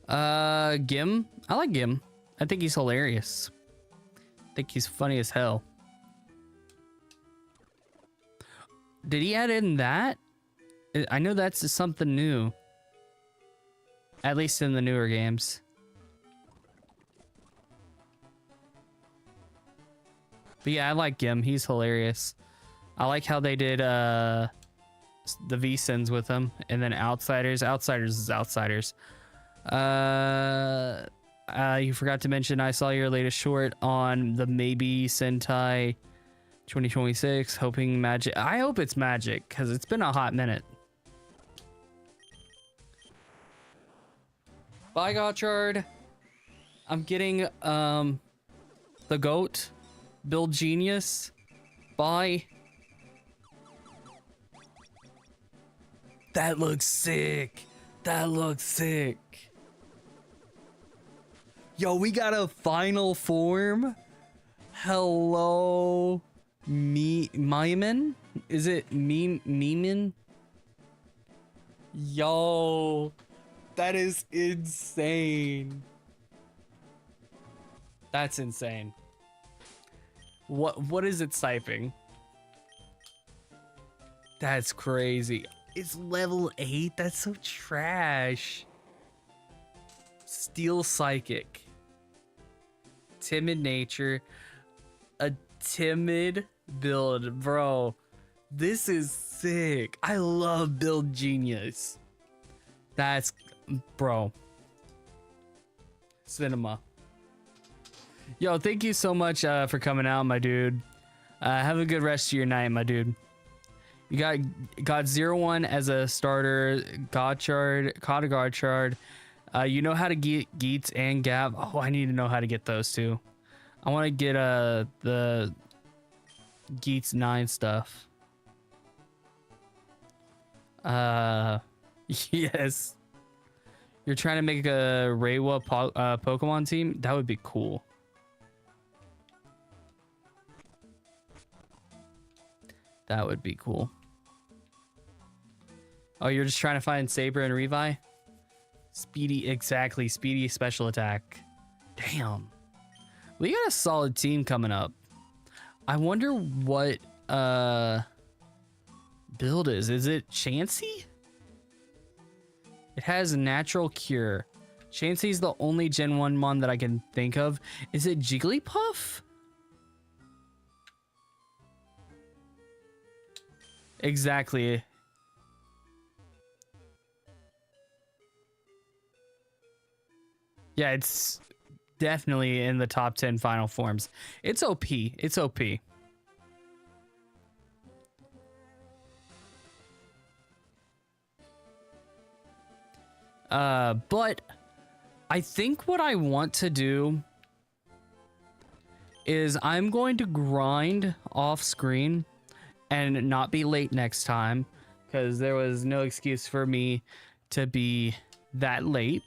Gim. I like Gim. I think he's hilarious. I think he's funny as hell. Did he add in that? I know that's something new. At least in the newer games. But yeah, I like Gim. He's hilarious. I like how they did the V-Sins with him. And then Outsiders. Outsiders is Outsiders. You forgot to mention I saw your latest short on the maybe Sentai 2026. Hoping magic. I hope it's magic because it's been a hot minute. Bye, Gotchard. I'm getting the goat. Build Genius. Bye. That looks sick. That looks sick. Yo, we got a final form. Hello. Maimin? Is it Maimin? Yo. That is insane. That's insane. What is it typing? That's crazy. It's level 8. That's so trash. Steel Psychic. Timid nature. A timid build. Bro, this is sick. I love Build Genius. That's, bro. Cinema. Yo, thank you so much for coming out, my dude. Have a good rest of your night, my dude. You got 01 as a starter. Gotchard, caught a Gotchard. You know how to get Geets and GAVV. Oh, I need to know how to get those too. I want to get the Geets 9 stuff. Yes. You're trying to make a REIWA Pokemon team? That would be cool. That would be cool. Oh, you're just trying to find Saber and Revi? Speedy, exactly. Speedy special attack. Damn. We got a solid team coming up. I wonder what build is. Is it Chansey? It has natural cure. Chansey's the only Gen 1 mon that I can think of. Is it Jigglypuff? Exactly. Yeah, it's definitely in the top 10 final forms. It's OP. It's OP. But I think what I want to do is I'm going to grind off screen and not be late next time, because there was no excuse for me to be that late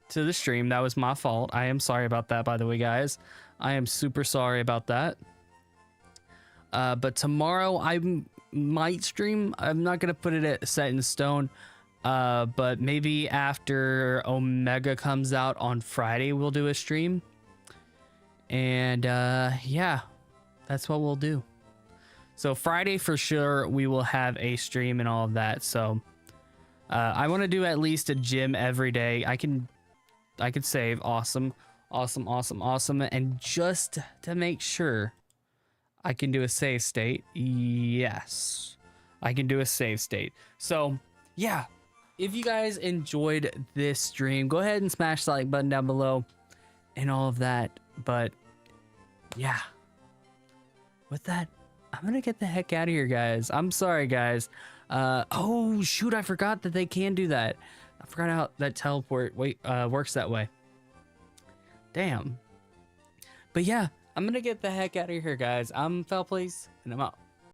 to the stream. That was my fault. I am sorry about that, by the way, guys. I am super sorry about that. But tomorrow I might stream. I'm not gonna put it set in stone. But maybe after Omega comes out on Friday, we'll do a stream. And yeah, that's what we'll do. So Friday for sure, we will have a stream and all of that. So I want to do at least a gym every day. I could save. Awesome. Awesome, awesome, awesome. And just to make sure, I can do a save state. Yes, I can do a save state. So yeah, if you guys enjoyed this stream, go ahead and smash the like button down below and all of that. But yeah, with that, I'm gonna get the heck out of here, guys. I'm sorry, guys. Oh shoot, I forgot that they can do that. I forgot how that teleport works that way. Damn. But yeah, I'm gonna get the heck out of here, guys. I'm Felplace, and I'm out.